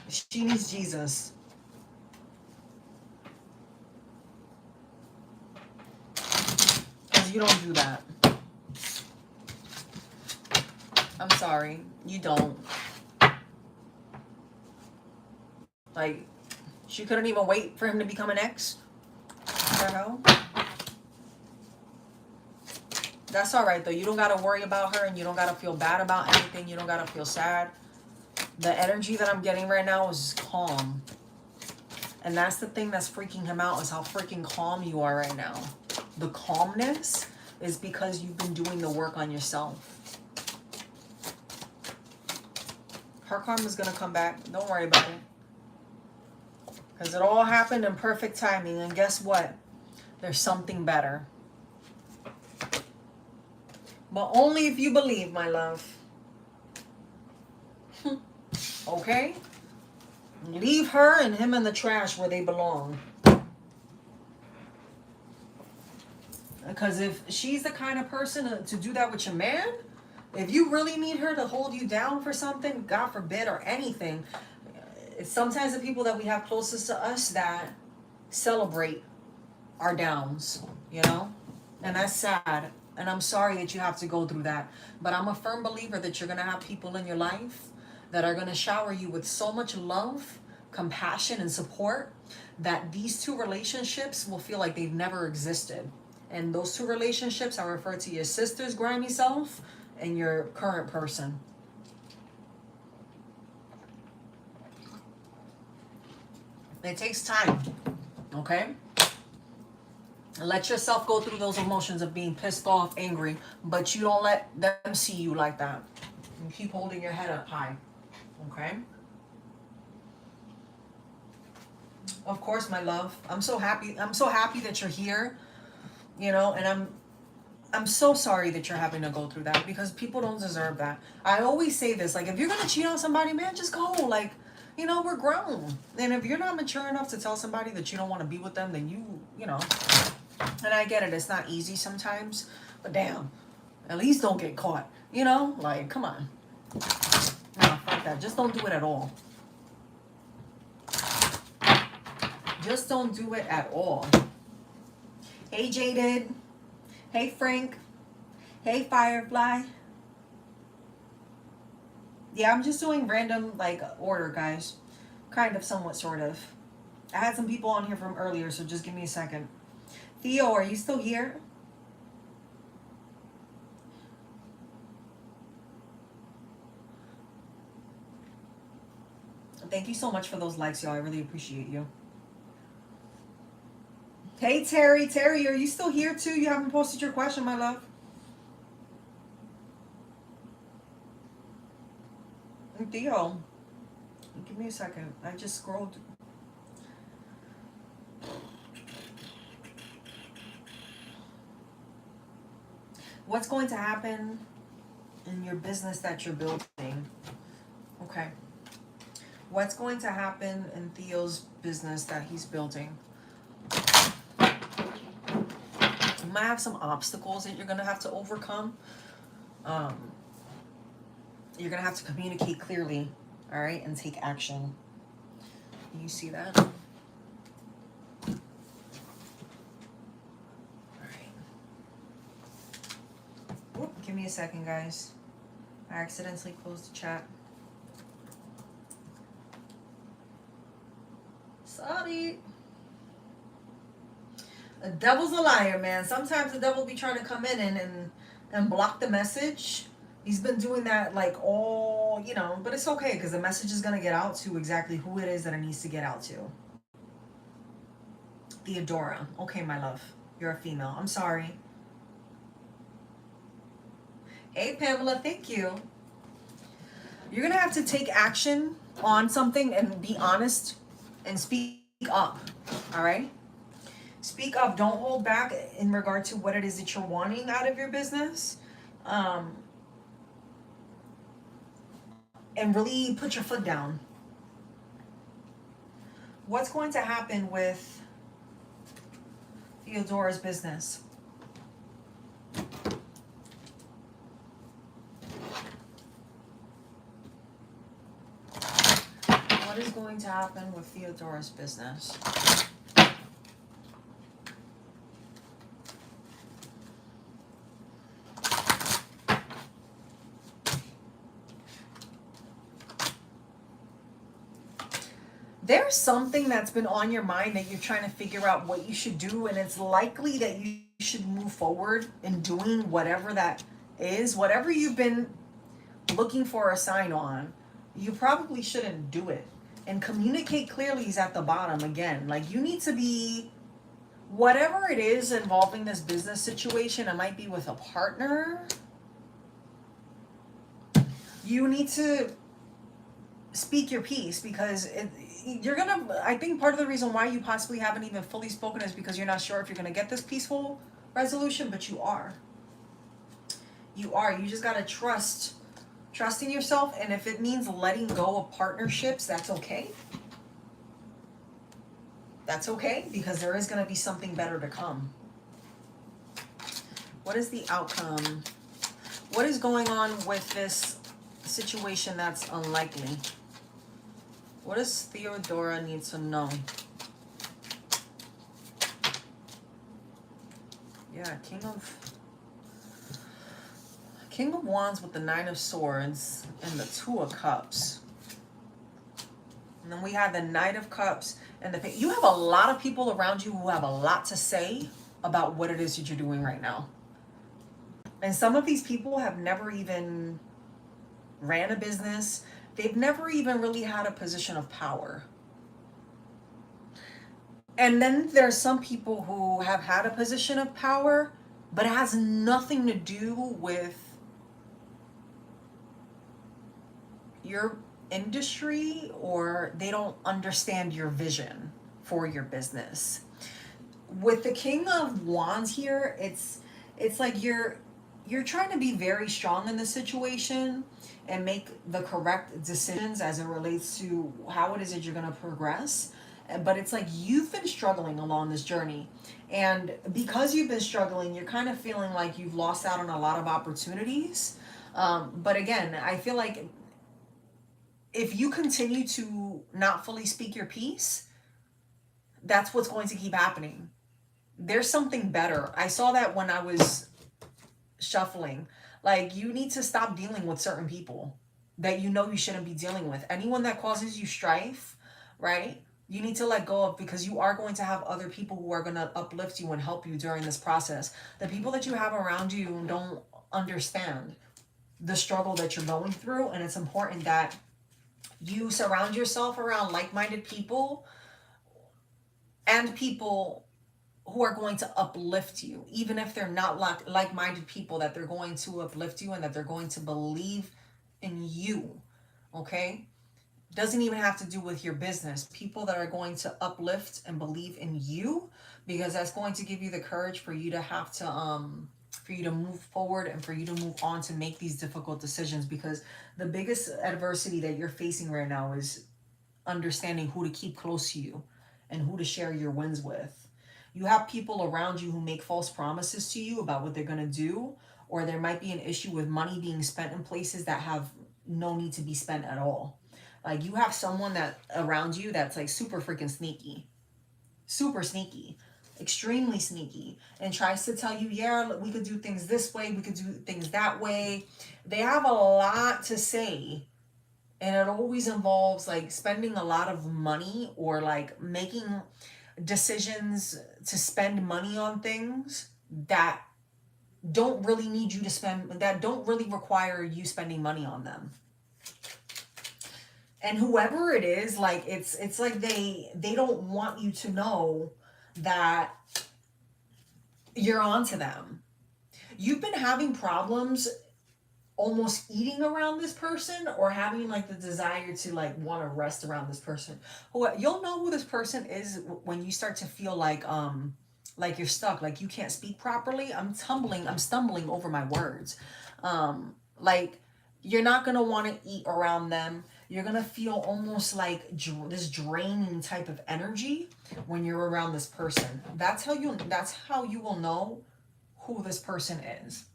she needs Jesus. Because you don't do that. I'm sorry. You don't. Like, she couldn't even wait for him to become an ex? What the hell? That's all right, though. You don't got to worry about her, and you don't got to feel bad about anything. You don't got to feel sad. The energy that I'm getting right now is calm. And that's the thing that's freaking him out, is how freaking calm you are right now. The calmness is because you've been doing the work on yourself. Her karma's going to come back. Don't worry about it. Because it all happened in perfect timing. And guess what? There's something better. But only if you believe, my love. Okay? Leave her and him in the trash where they belong. Because if she's the kind of person to do that with your man, if you really need her to hold you down for something, God forbid, or anything, it's sometimes the people that we have closest to us that celebrate our downs, you know? And that's sad. And I'm sorry that you have to go through that. But I'm a firm believer that you're going to have people in your life that are going to shower you with so much love, compassion, and support that these two relationships will feel like they've never existed. And those two relationships, I refer to your sister's grimy self and your current person. It takes time, okay? Let yourself go through those emotions of being pissed off, angry, but you don't let them see you like that. You keep holding your head up high, okay? Of course, my love. I'm so happy. I'm so happy that you're here, you know, and I'm so sorry that you're having to go through that, because people don't deserve that. I always say this, like, if you're going to cheat on somebody, man, just go. Like, you know, we're grown. And if you're not mature enough to tell somebody that you don't want to be with them, then you know. And I get it, it's not easy sometimes, but damn, at least don't get caught, you know? Like, come on. No, fuck that. Just don't do it at all. Just don't do it at all. Hey, Jaded. Hey, Frank. Hey, Firefly. Yeah, I'm just doing random, like, order, guys. Kind of, somewhat, sort of. I had some people on here from earlier, so just give me a second. Theo, are you still here? Thank you so much for those likes, y'all. I really appreciate you. Hey, Terry. Terry, are you still here, too? You haven't posted your question, my love. Theo, give me a second. I just scrolled. What's going to happen in your business that you're building? Okay. What's going to happen in Theo's business that he's building? You might have some obstacles that you're going to have to overcome. You're going to have to communicate clearly, all right, and take action. You see that? Give me a second, guys. I accidentally closed the chat. Sorry. The devil's a liar, man. Sometimes the devil be trying to come in and block the message. He's been doing that like all, you know, but it's okay because the message is going to get out to exactly who it is that it needs to get out to. Theodora. Okay, my love. You're a female. I'm sorry. Hey, Pamela, thank you. You're going to have to take action on something and be honest and speak up, all right? Speak up. Don't hold back in regard to what it is that you're wanting out of your business. And really put your foot down. What's going to happen with Theodora's business? What is going to happen with Theodora's business? There's something that's been on your mind that you're trying to figure out what you should do, and it's likely that you should move forward in doing whatever that is. Whatever you've been looking for a sign on, you probably shouldn't do it. And communicate clearly is at the bottom again. Like, you need to be, whatever it is involving this business situation, it might be with a partner. You need to speak your piece, because you're gonna, I think part of the reason why you possibly haven't even fully spoken is because you're not sure if you're gonna get this peaceful resolution, but you are. You just gotta trust in yourself, and if it means letting go of partnerships, that's okay. That's okay, because there is gonna be something better to come. What is the outcome? What is going on with this situation that's unlikely? What does Theodora need to know? Yeah, King of Wands with the Nine of Swords and the Two of Cups. And then we have the Knight of Cups and the... You have a lot of people around you who have a lot to say about what it is that you're doing right now. And some of these people have never even ran a business. They've never even really had a position of power. And then there's some people who have had a position of power, but it has nothing to do with your industry, or they don't understand your vision for your business. With the King of Wands here, it's like you're trying to be very strong in this situation and make the correct decisions as it relates to how it is that you're going to progress. But it's like you've been struggling along this journey. And because you've been struggling, you're kind of feeling like you've lost out on a lot of opportunities. But again, I feel like if you continue to not fully speak your piece, that's what's going to keep happening. There's something better. I saw that when I was shuffling. Like, you need to stop dealing with certain people that you know you shouldn't be dealing with. Anyone that causes you strife, right? You need to let go of, because you are going to have other people who are going to uplift you and help you during this process. The people that you have around you don't understand the struggle that you're going through, and it's important that you surround yourself around like-minded people and people who are going to uplift you, even if they're not like-minded people, that they're going to uplift you and that they're going to believe in you. Okay? Doesn't even have to do with your business. People that are going to uplift and believe in you, because that's going to give you the courage for you to have to for you to move forward and for you to move on to make these difficult decisions. Because the biggest adversity that you're facing right now is understanding who to keep close to you and who to share your wins with. You have people around you who make false promises to you about what they're going to do, or there might be an issue with money being spent in places that have no need to be spent at all. Like, you have someone that around you that's like super freaking sneaky, super sneaky, extremely sneaky, and tries to tell you, yeah, we could do things this way, we could do things that way. They have a lot to say, and it always involves like spending a lot of money, or like making decisions to spend money on things that don't really need you to spend, that don't really require you spending money on them. And whoever it is, like, it's like they don't want you to know that you're onto them. You've been having problems almost eating around this person, or having like the desire to like want to rest around this person. You'll know who this person is when you start to feel like you're stuck, like you can't speak properly. I'm stumbling over my words. Like, you're not going to want to eat around them. You're going to feel almost like this draining type of energy when you're around this person. That's how you will know who this person is.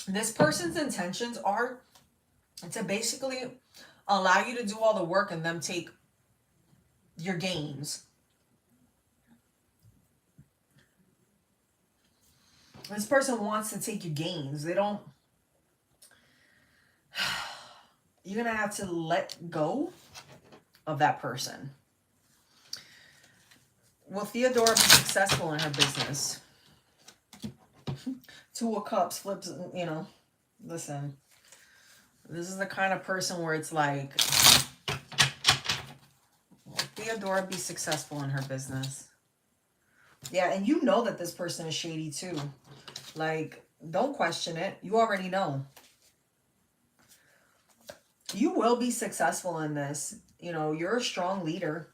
This person's intentions are to basically allow you to do all the work and them take your gains. This person wants to take your gains. They don't... You're going to have to let go of that person. Will Theodora be successful in her business? Two of Cups flips, you know, listen. This is the kind of person where it's like, will Theodora be successful in her business? Yeah, and you know that this person is shady too. Like, don't question it. You already know. You will be successful in this. You know, you're a strong leader.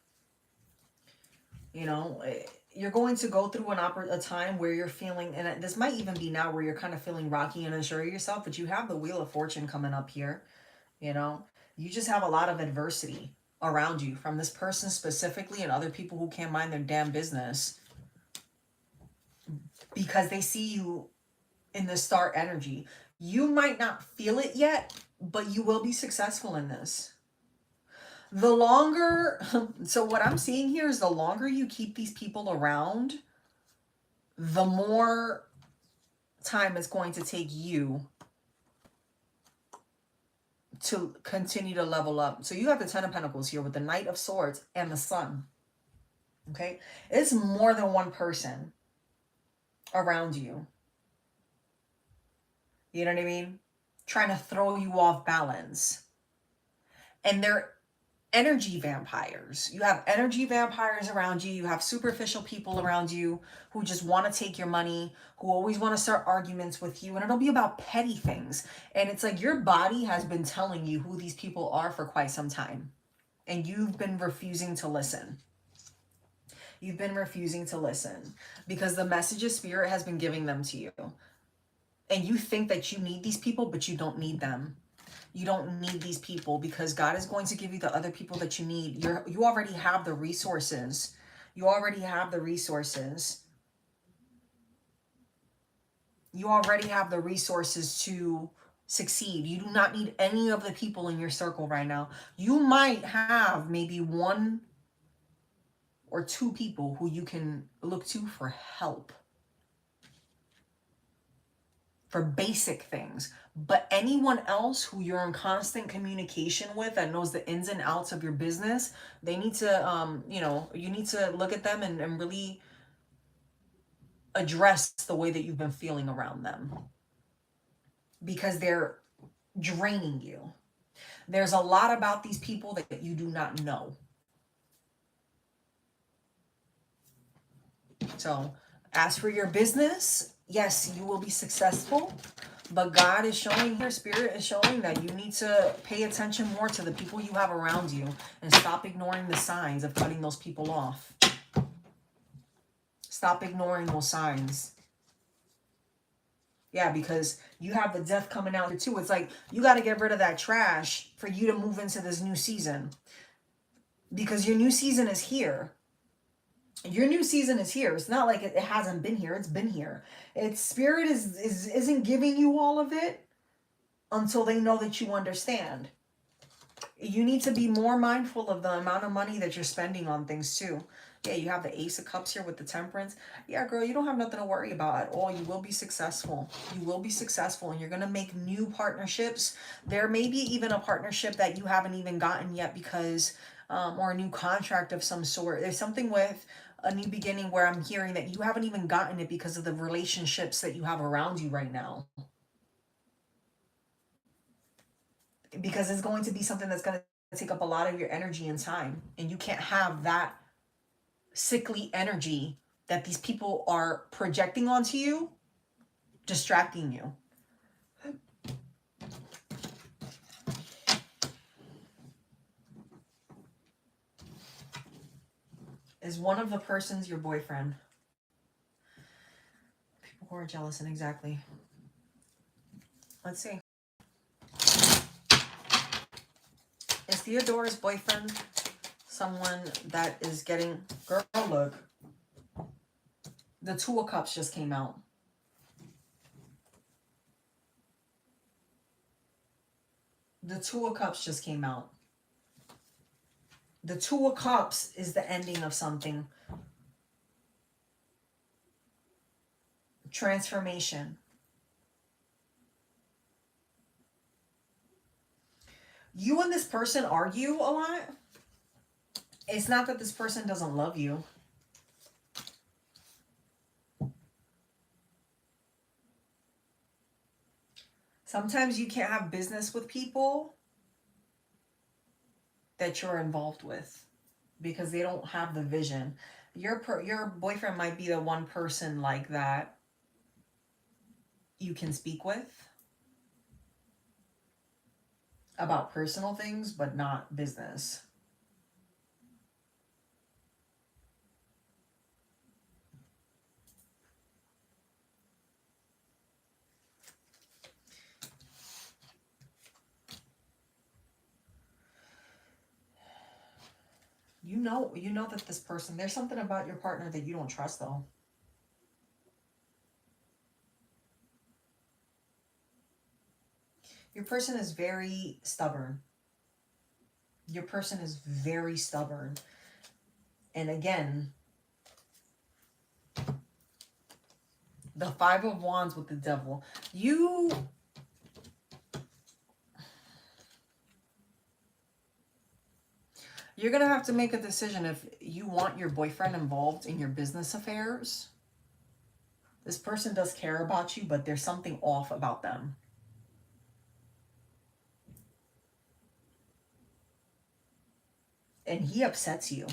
You know, you're going to go through a time where you're feeling, and this might even be now where you're kind of feeling rocky and unsure of yourself, but you have the Wheel of Fortune coming up here. You know, you just have a lot of adversity around you from this person specifically and other people who can't mind their damn business because they see you in the star energy. You might not feel it yet, but you will be successful in this. The longer, so what I'm seeing here is the longer you keep these people around, the more time it's going to take you to continue to level up. So you have the Ten of Pentacles here with the Knight of Swords and the Sun. Okay? It's more than one person around you. You know what I mean? Trying to throw you off balance. And they're energy vampires. You have energy vampires around you. You have superficial people around you who just want to take your money, who always want to start arguments with you. And it'll be about petty things. And it's like your body has been telling you who these people are for quite some time. And you've been refusing to listen. You've been refusing to listen because the messages Spirit has been giving them to you. And you think that you need these people, but you don't need them. You don't need these people because God is going to give you the other people that you need. You already have the resources. You already have the resources. You already have the resources to succeed. You do not need any of the people in your circle right now. You might have maybe one or two people who you can look to for help. For basic things. But anyone else who you're in constant communication with that knows the ins and outs of your business, they need to, you know, you need to look at them and really address the way that you've been feeling around them. Because they're draining you. There's a lot about these people that you do not know. So, as for your business, yes, you will be successful. But God is showing, your Spirit is showing that you need to pay attention more to the people you have around you and stop ignoring the signs of cutting those people off. Stop ignoring those signs. Yeah, because you have the Death coming out here too. It's like you got to get rid of that trash for you to move into this new season. Because your new season is here. Your new season is here. It's not like it hasn't been here. It's been here. It's Spirit isn't giving you all of it until they know that you understand. You need to be more mindful of the amount of money that you're spending on things too. Yeah, you have the Ace of Cups here with the Temperance. Yeah, girl, you don't have nothing to worry about at all. You will be successful. You will be successful and you're going to make new partnerships. There may be even a partnership that you haven't even gotten yet because, or a new contract of some sort. There's something with a new beginning where I'm hearing that you haven't even gotten it because of the relationships that you have around you right now. Because it's going to be something that's going to take up a lot of your energy and time. And you can't have that sickly energy that these people are projecting onto you, distracting you. Is one of the persons your boyfriend? People who are jealous, and exactly. Let's see. Is Theodora's boyfriend someone that is getting... Girl, look. The Two of Cups just came out. The Two of Cups just came out. The Two of Cups is the ending of something. Transformation. You and this person argue a lot. It's not that this person doesn't love you. Sometimes you can't have business with people that you're involved with because they don't have the vision. Your boyfriend might be the one person like that you can speak with about personal things, but not business. You know that this person, there's something about your partner that you don't trust though. Your person is very stubborn. Your person is very stubborn. And again, the Five of Wands with the Devil. You're going to have to make a decision if you want your boyfriend involved in your business affairs. This person does care about you, but there's something off about them. And he upsets you.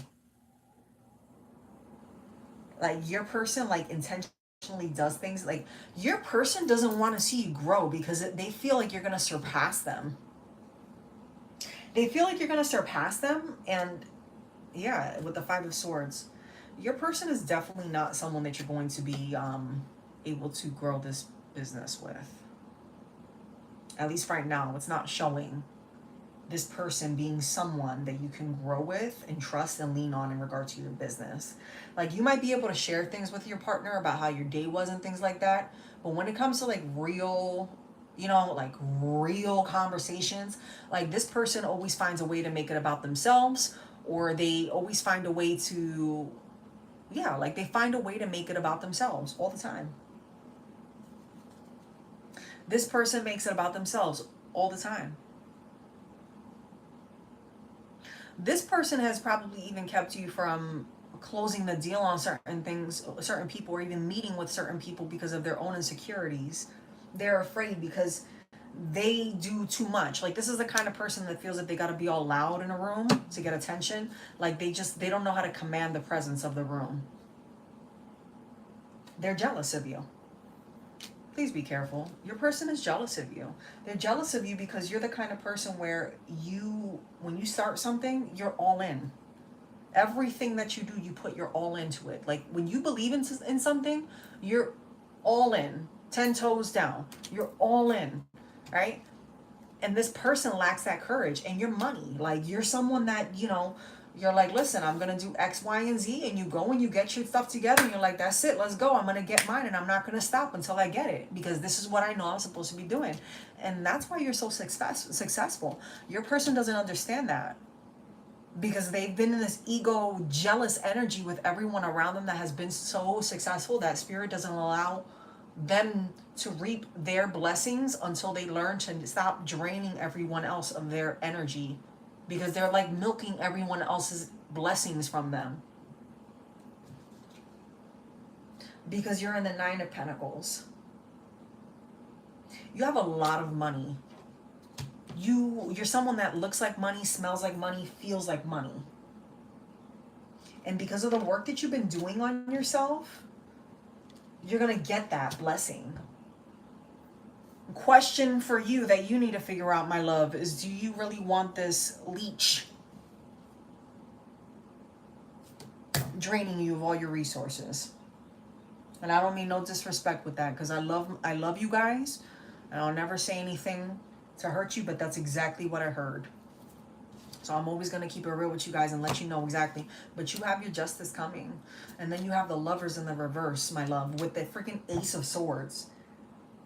Like your person like intentionally does things. Like your person doesn't want to see you grow because they feel like you're going to surpass them. They feel like you're going to surpass them. And yeah, with the Five of Swords, your person is definitely not someone that you're going to be able to grow this business with. At least right now, it's not showing this person being someone that you can grow with and trust and lean on in regard to your business. Like you might be able to share things with your partner about how your day was and things like that. But when it comes to like real, you know, like real conversations, like this person always finds a way to make it about themselves, or they always find a way to, yeah, like they find a way to make it about themselves all the time. This person makes it about themselves all the time. This person has probably even kept you from closing the deal on certain things, certain people, or even meeting with certain people because of their own insecurities. They're afraid because they do too much. Like this is the kind of person that feels that they got to be all loud in a room to get attention. Like they don't know how to command the presence of the room. They're jealous of you. Please be careful. Your person is jealous of you. They're jealous of you because you're the kind of person where when you start something, you're all in. Everything that you do, you put your all into it. Like when you believe in something, you're all in. 10 toes down. You're all in, right? And this person lacks that courage. And your money, like you're someone that, you know, you're like, listen, I'm going to do X, Y, and Z. And you go and you get your stuff together. And you're like, that's it. Let's go. I'm going to get mine. And I'm not going to stop until I get it. Because this is what I know I'm supposed to be doing. And that's why you're so successful. Your person doesn't understand that. Because they've been in this ego, jealous energy with everyone around them that has been so successful that spirit doesn't allow them to reap their blessings until they learn to stop draining everyone else of their energy. Because they're like milking everyone else's blessings from them. Because you're in the Nine of Pentacles. You have a lot of money. You're someone that looks like money, smells like money, feels like money. And because of the work that you've been doing on yourself, you're going to get that blessing. Question for you that you need to figure out, my love, is do you really want this leech draining you of all your resources? And I don't mean no disrespect with that, because I love you guys, and I'll never say anything to hurt you, but that's exactly what I heard. So I'm always going to keep it real with you guys and let you know exactly. But you have your justice coming. And then you have the Lovers in the reverse, my love, with the freaking Ace of Swords.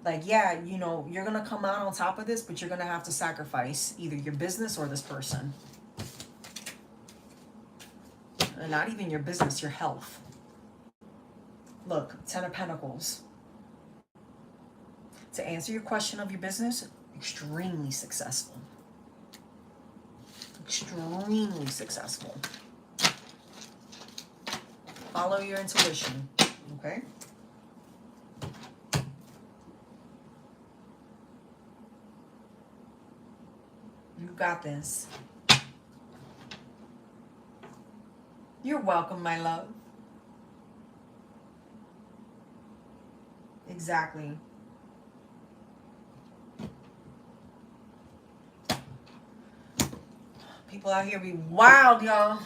Like, yeah, you know, you're going to come out on top of this, but you're going to have to sacrifice either your business or this person. And not even your business, your health. Look, Ten of Pentacles. To answer your question of your business, extremely successful. extremely successful. Follow your intuition, okay? You got this. You're welcome, my love. Exactly. People out here be wild, y'all.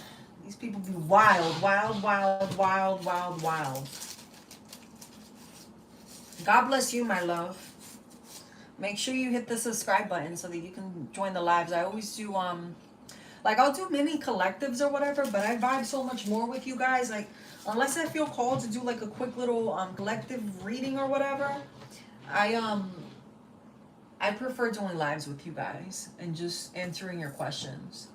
These people be wild, wild, wild, wild, wild, wild. God bless you, my love. Make sure you hit the subscribe button so that you can join the lives. I always do, like, I'll do mini collectives or whatever, but I vibe so much more with you guys. Like, unless I feel called to do, like, a quick little collective reading or whatever, I prefer doing lives with you guys and just answering your questions.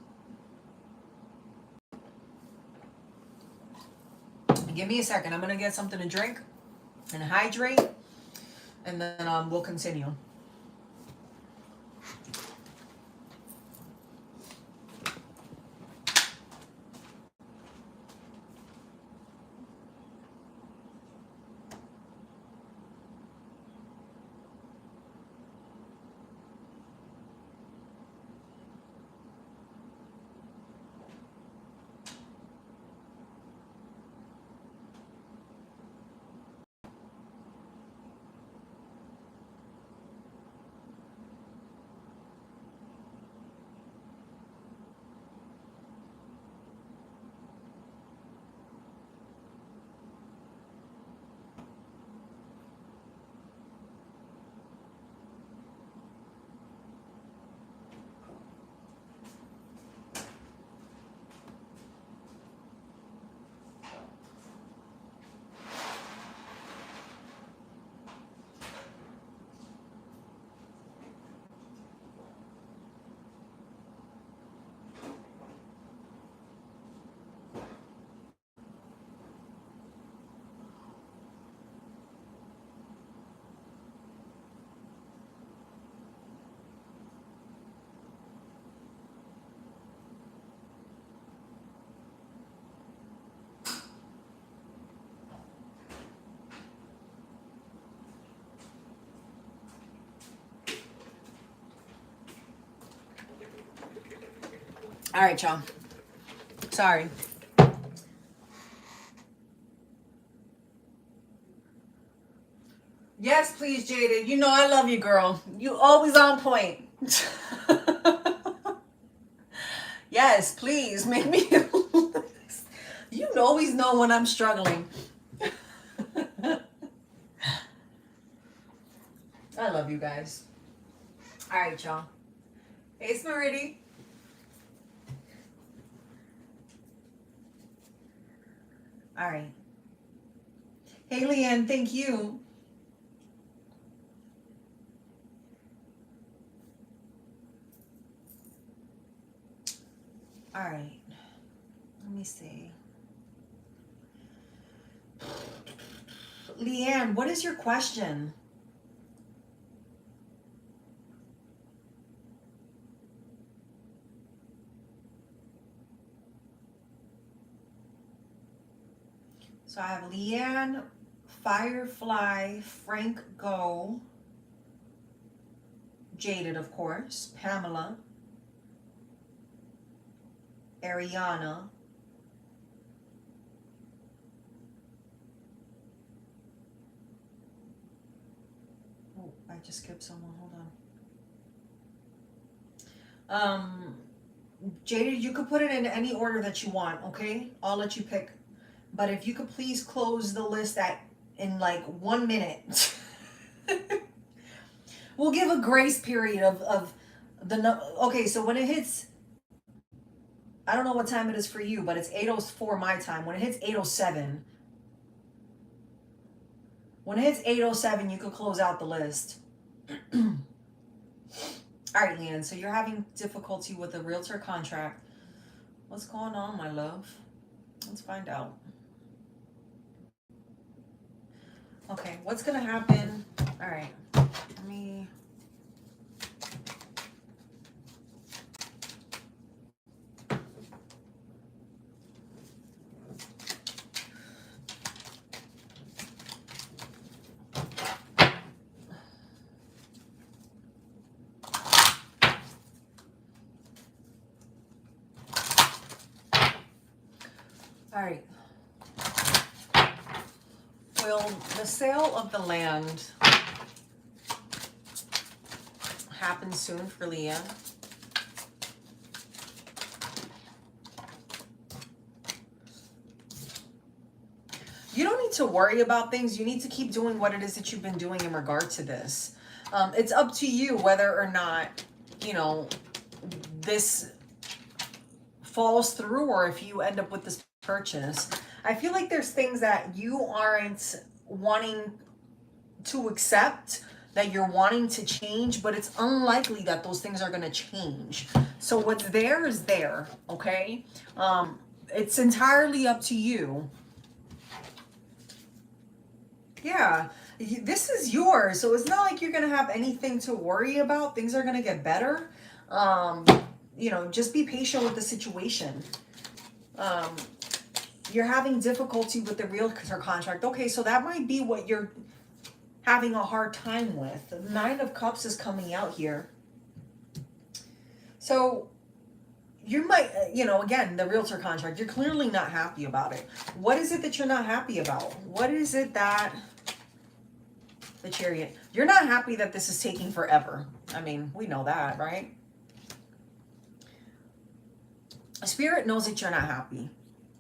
Give me a second. I'm going to get something to drink and hydrate, and then we'll continue. All right, y'all. Sorry. Yes, please, Jaded. You know I love you, girl. You always on point. Yes, please. Make me... You always know when I'm struggling. I love you guys. All right, y'all. Hey, Smarity. All right. Hey, Leanne, thank you. All right. Let me see. Leanne, what is your question? So I have Leanne, Firefly, Frank Go, Jaded, of course, Pamela, Ariana, oh, I just skipped someone, hold on. Jaded, you could put it in any order that you want, okay? I'll let you pick. But if you could please close the list in like 1 minute. We'll give a grace period of okay, so when it hits, I don't know what time it is for you, but it's 8:04 my time. When it hits 8:07, you could close out the list. All right, Leanne, so you're having difficulty with a realtor contract. What's going on, my love? Let's find out. Okay, what's gonna happen? All right, let me... All right. Will the sale of the land happen soon for Leah? You don't need to worry about things. You need to keep doing what it is that you've been doing in regard to this. It's up to you whether or not, you know, this falls through or if you end up with this purchase. I feel like there's things that you aren't wanting to accept, that you're wanting to change, but it's unlikely that those things are going to change. So what's there is there, okay? It's entirely up to you. Yeah, this is yours. So it's not like you're going to have anything to worry about. Things are going to get better. You know, just be patient with the situation. You're having difficulty with the realtor contract. Okay, so that might be what you're having a hard time with. The 9 of Cups is coming out here. So you might, you know, again, the realtor contract, you're clearly not happy about it. What is it that you're not happy about? What is it that, the Chariot, you're not happy that this is taking forever. I mean, we know that, right? Spirit knows that you're not happy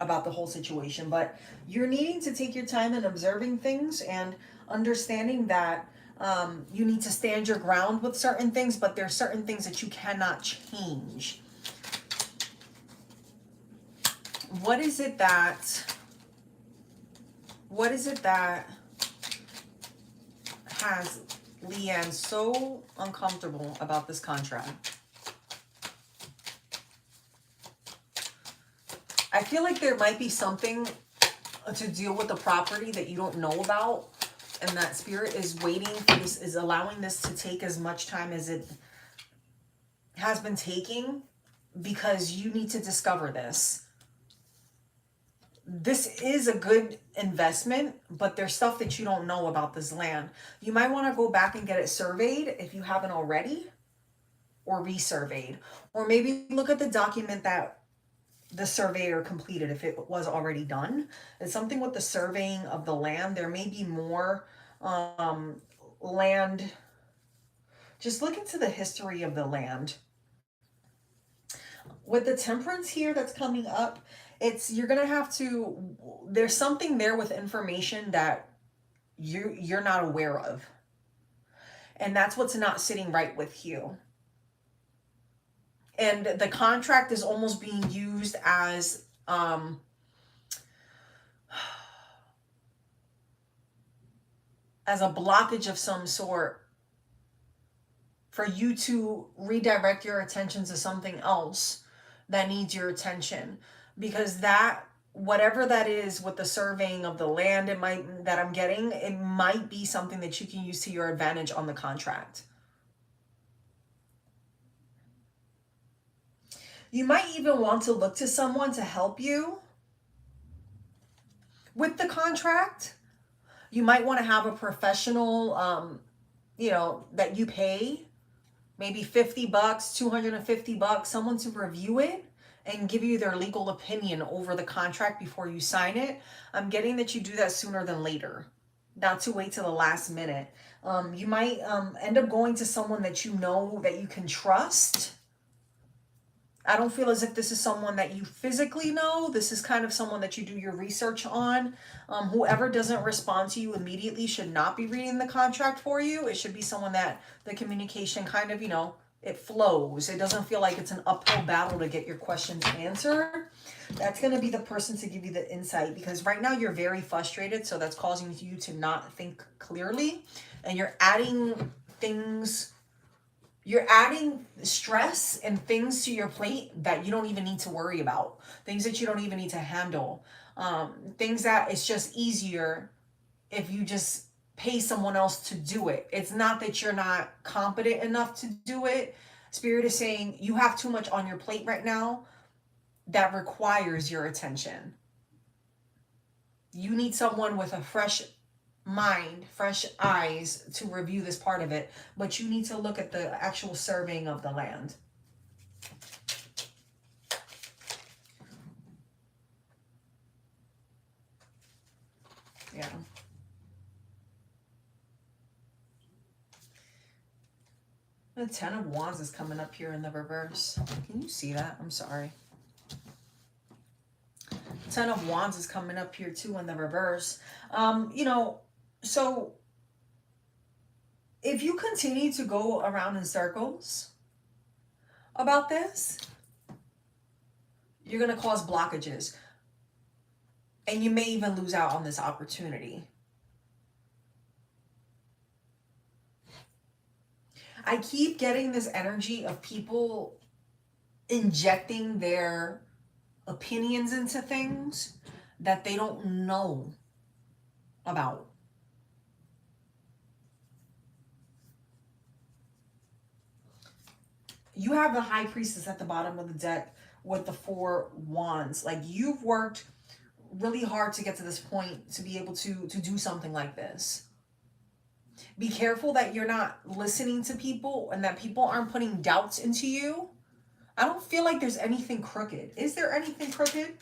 about the whole situation, but you're needing to take your time and observing things and understanding that you need to stand your ground with certain things, but there are certain things that you cannot change. What is it that has Leanne so uncomfortable about this contract? I feel like there might be something to deal with the property that you don't know about, and that Spirit is waiting for this, is allowing this to take as much time as it has been taking, because you need to discover this. This is a good investment, but there's stuff that you don't know about this land. You might want to go back and get it surveyed if you haven't already, or resurveyed, or maybe look at the document that the surveyor completed if it was already done. It's something with the surveying of the land. There may be more land. Just look into the history of the land. With the Temperance here that's coming up, you're gonna have to, there's something there with information that you're not aware of, and that's what's not sitting right with you. And the contract is almost being used as a blockage of some sort for you to redirect your attention to something else that needs your attention. Because that, whatever that is with the surveying of the land, that I'm getting, it might be something that you can use to your advantage on the contract. You might even want to look to someone to help you with the contract. You might want to have a professional, you know, that you pay maybe $50, $250, someone to review it and give you their legal opinion over the contract before you sign it. I'm getting that you do that sooner than later, not to wait till the last minute. You might end up going to someone that you know that you can trust. I don't feel as if this is someone that you physically know. This is kind of someone that you do your research on. Whoever doesn't respond to you immediately should not be reading the contract for you. It should be someone that the communication kind of, you know, it flows. It doesn't feel like it's an uphill battle to get your questions answered. That's going to be the person to give you the insight, because right now you're very frustrated. So that's causing you to not think clearly, and you're adding things. You're adding stress and things to your plate that you don't even need to worry about. Things that you don't even need to handle. Things that it's just easier if you just pay someone else to do it. It's not that you're not competent enough to do it. Spirit is saying you have too much on your plate right now that requires your attention. You need someone with a fresh mind, fresh eyes to review this part of it, but you need to look at the actual surveying of the land. Yeah. The Ten of Wands is coming up here in the reverse. Can you see that? I'm sorry. Ten of Wands is coming up here too in the reverse. You know, so if you continue to go around in circles about this, you're going to cause blockages. And you may even lose out on this opportunity. I keep getting this energy of people injecting their opinions into things that they don't know about. You have the High Priestess at the bottom of the deck with the 4 wands. Like, you've worked really hard to get to this point to be able to do something like this. Be careful that you're not listening to people and that people aren't putting doubts into you. I don't feel like there's anything crooked. Is there anything crooked?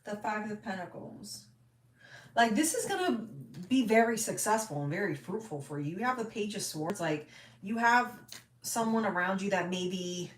The 5 of Pentacles. Like, this is going to be very successful and very fruitful for you. You have the Page of Swords. Like, you have someone around you that maybe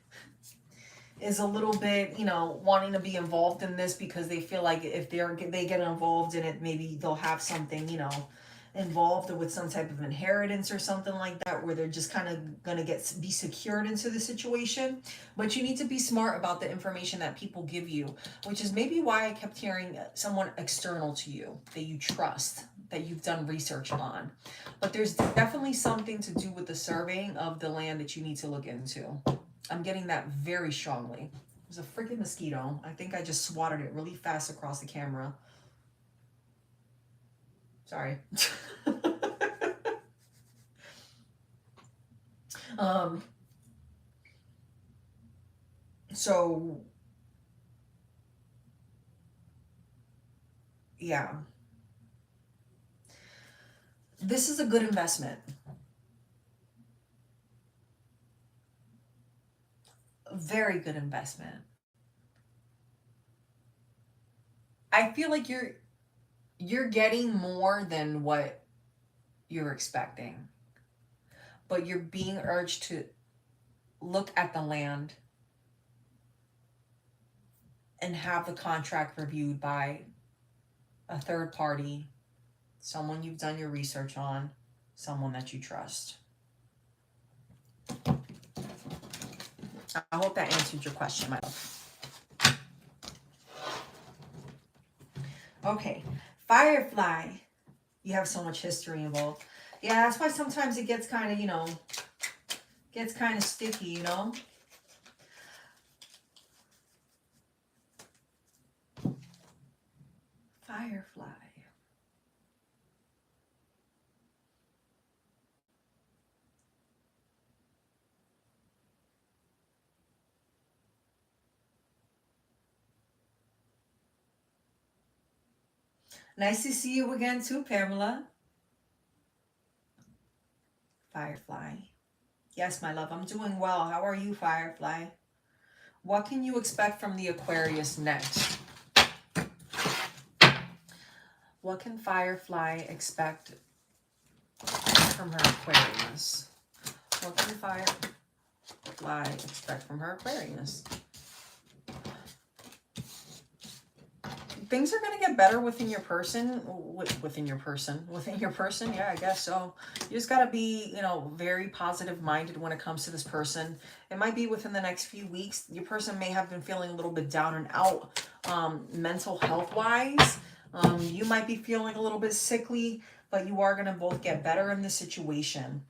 is a little bit, you know, wanting to be involved in this because they feel like if they get involved in it, maybe they'll have something, you know, involved with some type of inheritance or something like that, where they're just kind of going to be secured into the situation. But you need to be smart about the information that people give you, which is maybe why I kept hearing someone external to you that you trust, that you've done research on. But there's definitely something to do with the surveying of the land that you need to look into. I'm getting that very strongly. There's a freaking mosquito. I think I just swatted it really fast across the camera. Sorry. So yeah, this is a good investment. A very good investment. I feel like you're getting more than what you're expecting, but you're being urged to look at the land and have the contract reviewed by a third party, someone you've done your research on, someone that you trust. I hope that answered your question, my love. Okay, Firefly. You have so much history involved. Yeah, that's why sometimes it gets kind of, you know, gets kind of sticky, you know? Firefly. Nice to see you again too, Pamela. Firefly. Yes, my love, I'm doing well. How are you, Firefly? What can you expect from the Aquarius next? What can Firefly expect from her Aquarius? What can Firefly expect from her Aquarius? Things are going to get better within your person. Within your person, yeah, I guess so. You just got to be, you know, very positive minded when it comes to this person. It might be within the next few weeks. Your person may have been feeling a little bit down and out, mental health wise. You might be feeling a little bit sickly, but you are going to both get better in this situation.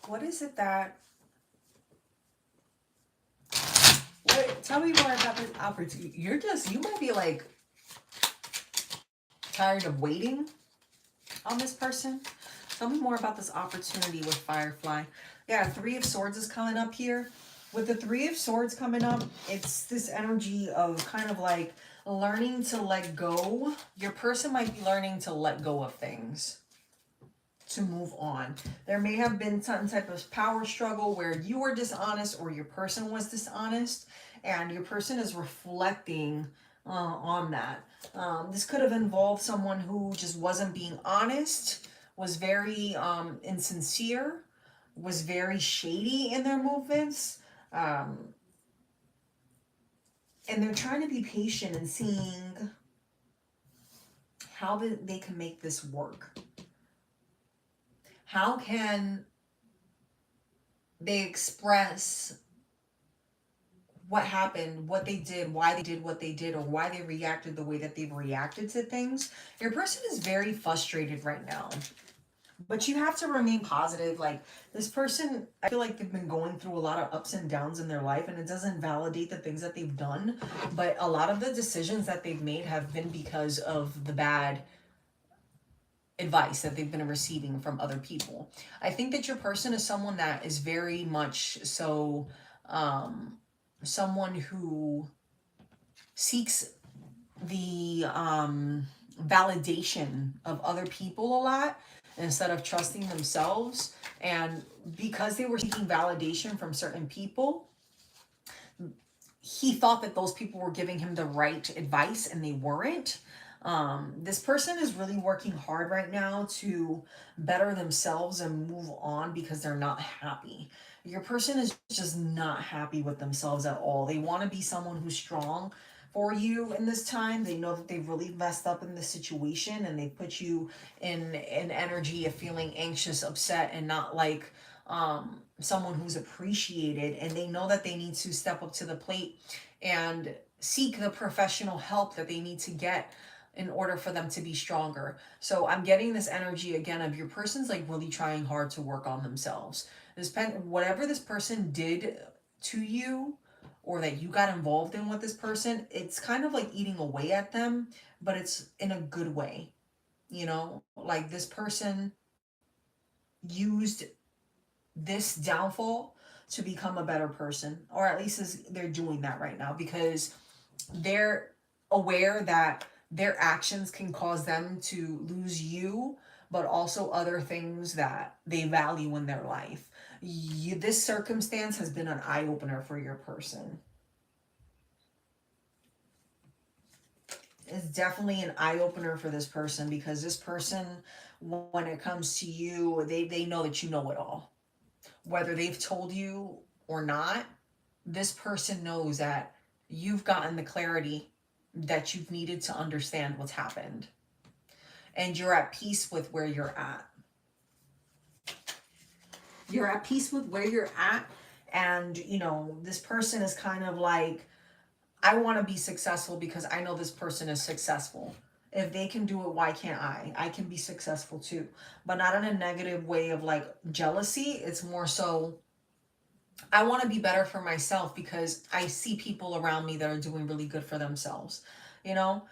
What is it that... Tell me more about this opportunity. You might be like tired of waiting on this person. Tell me more about this opportunity with Firefly. Yeah, 3 of Swords is coming up here. With the 3 of Swords coming up, it's this energy of kind of like learning to let go. Your person might be learning to let go of things, to move on. There may have been some type of power struggle where you were dishonest or your person was dishonest, and your person is reflecting on that. This could have involved someone who just wasn't being honest, was very insincere, was very shady in their movements. Um, and they're trying to be patient and seeing how they can make this work. How can they express what happened, what they did, why they did what they did, or why they reacted the way that they've reacted to things? Your person is very frustrated right now. But you have to remain positive. Like, this person, I feel like they've been going through a lot of ups and downs in their life, and it doesn't validate the things that they've done. But a lot of the decisions that they've made have been because of the bad advice that they've been receiving from other people. I think that your person is someone that is very much so someone who seeks the validation of other people a lot instead of trusting themselves. And because they were seeking validation from certain people, he thought that those people were giving him the right advice and they weren't. This person is really working hard right now to better themselves and move on because they're not happy. Your person is just not happy with themselves at all. They want to be someone who's strong for you in this time. They know that they've really messed up in this situation, and they put you in an energy of feeling anxious, upset, and not like someone who's appreciated. And they know that they need to step up to the plate and seek the professional help that they need to get in order for them to be stronger. So I'm getting this energy again of your person's like really trying hard to work on themselves. Whatever this person did to you, or that you got involved in with this person, it's kind of like eating away at them, but it's in a good way. You know, like this person used this downfall to become a better person, or at least they're doing that right now, because they're aware that their actions can cause them to lose you, but also other things that they value in their life. This circumstance has been an eye-opener for your person. It's definitely an eye-opener for this person, because this person, when it comes to you, they know that you know it all. Whether they've told you or not, this person knows that you've gotten the clarity that you've needed to understand what's happened. And you're at peace with where you're at. You're at peace with where you're at. And, you know, this person is kind of like, I want to be successful because I know this person is successful. If they can do it, why can't I? I can be successful too. But not in a negative way of like jealousy. It's more so, I want to be better for myself because I see people around me that are doing really good for themselves. You know,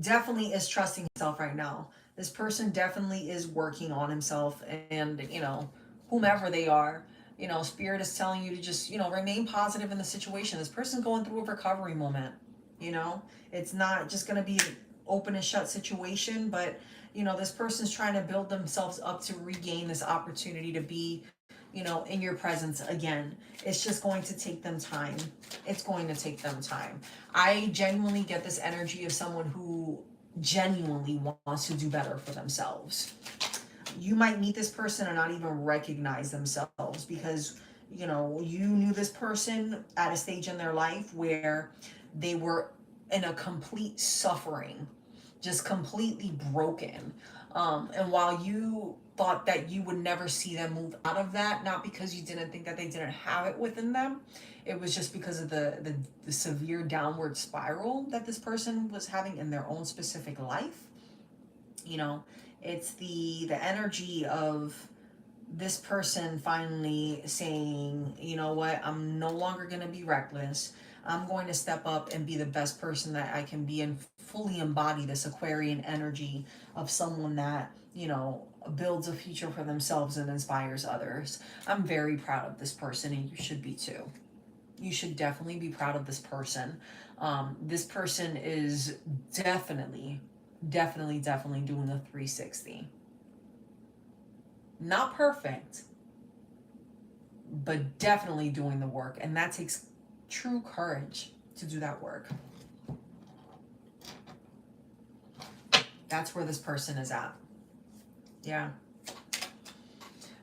definitely is trusting himself right now. This person definitely is working on himself, and, you know, whomever they are, you know, spirit is telling you to just, you know, remain positive in the situation. This person's going through a recovery moment. You know, it's not just going to be an open and shut situation, but, you know, this person's trying to build themselves up to regain this opportunity to be, you know, in your presence again. It's just going to take them time. It's going to take them time. I genuinely get this energy of someone who genuinely wants to do better for themselves. You might meet this person and not even recognize themselves, because, you know, you knew this person at a stage in their life where they were in a complete suffering, just completely broken. And while you thought that you would never see them move out of that, not because you didn't think that they didn't have it within them, it was just because of the severe downward spiral that this person was having in their own specific life. You know, it's the energy of this person finally saying, you know what, I'm no longer going to be reckless. I'm going to step up and be the best person that I can be, and fully embody this Aquarian energy of someone that, you know, builds a future for themselves and inspires others. I'm very proud of this person, and you should be too. You should definitely be proud of this person. This person is definitely doing the 360. Not perfect, but definitely doing the work. And that takes true courage to do that work. That's where this person is at. Yeah.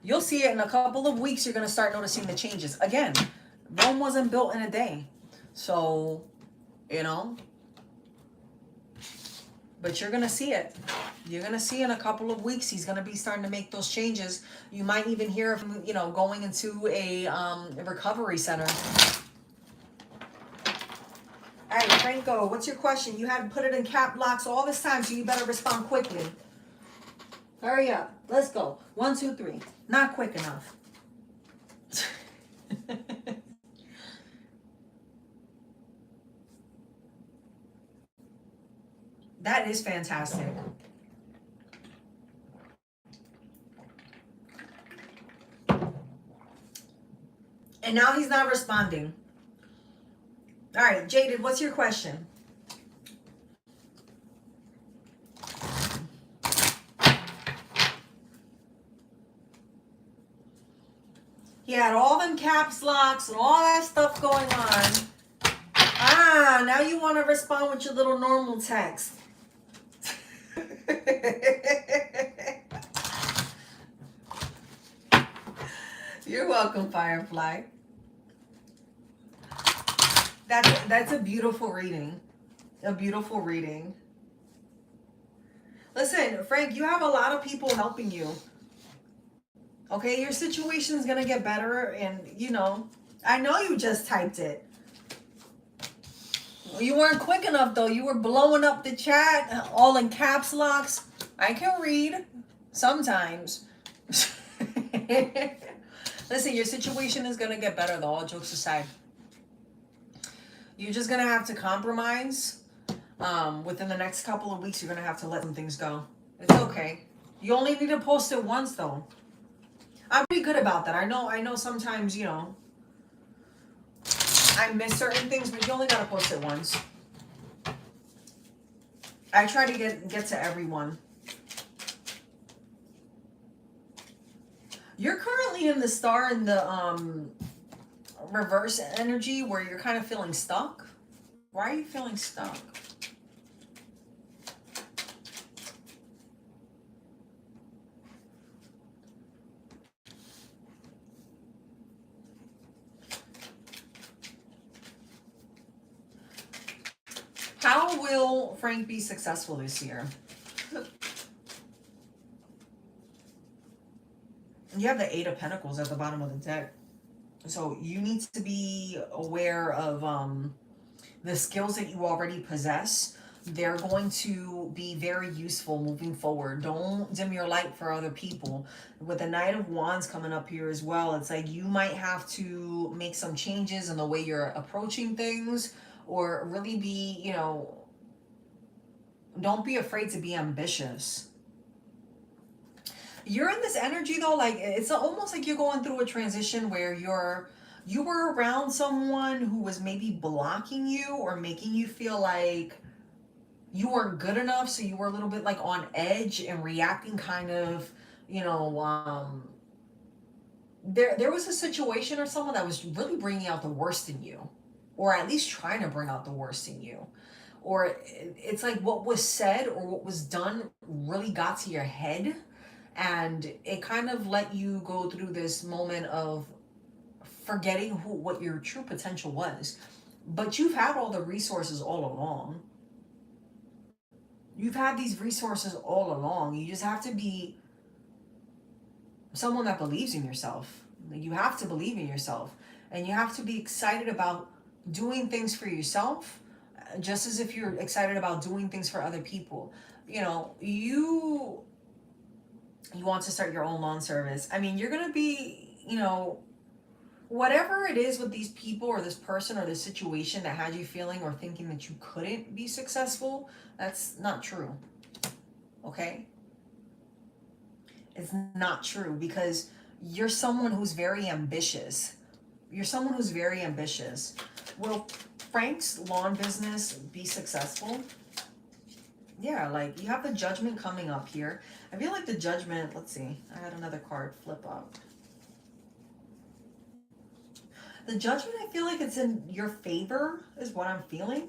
You'll see it in a couple of weeks. You're going to start noticing the changes. Again, Rome wasn't built in a day. So, you know, but you're going to see it. You're going to see in a couple of weeks, he's going to be starting to make those changes. You might even hear of him, you know, going into a recovery center. All right, Franco, what's your question? You had put it in cap locks all this time, so you better respond quickly. Hurry up. Let's go. 1, 2, 3. Not quick enough. That is fantastic. And now he's not responding. All right, Jaded, what's your question? He had all them caps locks and all that stuff going on. Ah, now you want to respond with your little normal text. You're welcome, Firefly. That's a beautiful reading. A beautiful reading. Listen, Frank, you have a lot of people helping you. Okay, your situation is gonna get better, and you know, I know you just typed it. You weren't quick enough though. You were blowing up the chat, all in caps locks. I can read sometimes. Listen, your situation is gonna get better though, all jokes aside. You're just gonna have to compromise. Within the next couple of weeks, you're gonna have to let some things go. It's okay. You only need to post it once though. I'm pretty good about that. I know sometimes, you know, I miss certain things, but you only gotta post it once. I try to get to everyone. You're currently in the star in the reverse energy where you're kind of feeling stuck. Why are you feeling stuck? How will Frank be successful this year? You have the 8 of Pentacles at the bottom of the deck. So you need to be aware of the skills that you already possess. They're going to be very useful moving forward. Don't dim your light for other people. With the Knight of Wands coming up here as well, it's like you might have to make some changes in the way you're approaching things, or really be, you know, don't be afraid to be ambitious. You're in this energy though, like it's almost like you're going through a transition where you were around someone who was maybe blocking you or making you feel like you weren't good enough, so you were a little bit like on edge and reacting kind of, you know, there was a situation or someone that was really bringing out the worst in you, or at least trying to bring out the worst in you. Or it's like what was said or what was done really got to your head, and it kind of let you go through this moment of forgetting what your true potential was. But you've had all the resources all along. You've had these resources all along. You just have to be someone that believes in yourself. You have to believe in yourself, and you have to be excited about doing things for yourself, just as if you're excited about doing things for other people. You know, you want to start your own lawn service. I mean, you're going to be, you know, whatever it is with these people or this person or this situation that had you feeling or thinking that you couldn't be successful, that's not true. Okay? It's not true, because you're someone who's very ambitious. You're someone who's very ambitious. Will Frank's lawn business be successful? Yeah, like you have the Judgment coming up here. I feel like the Judgment, let's see, I had another card flip up. The Judgment, I feel like it's in your favor, is what I'm feeling.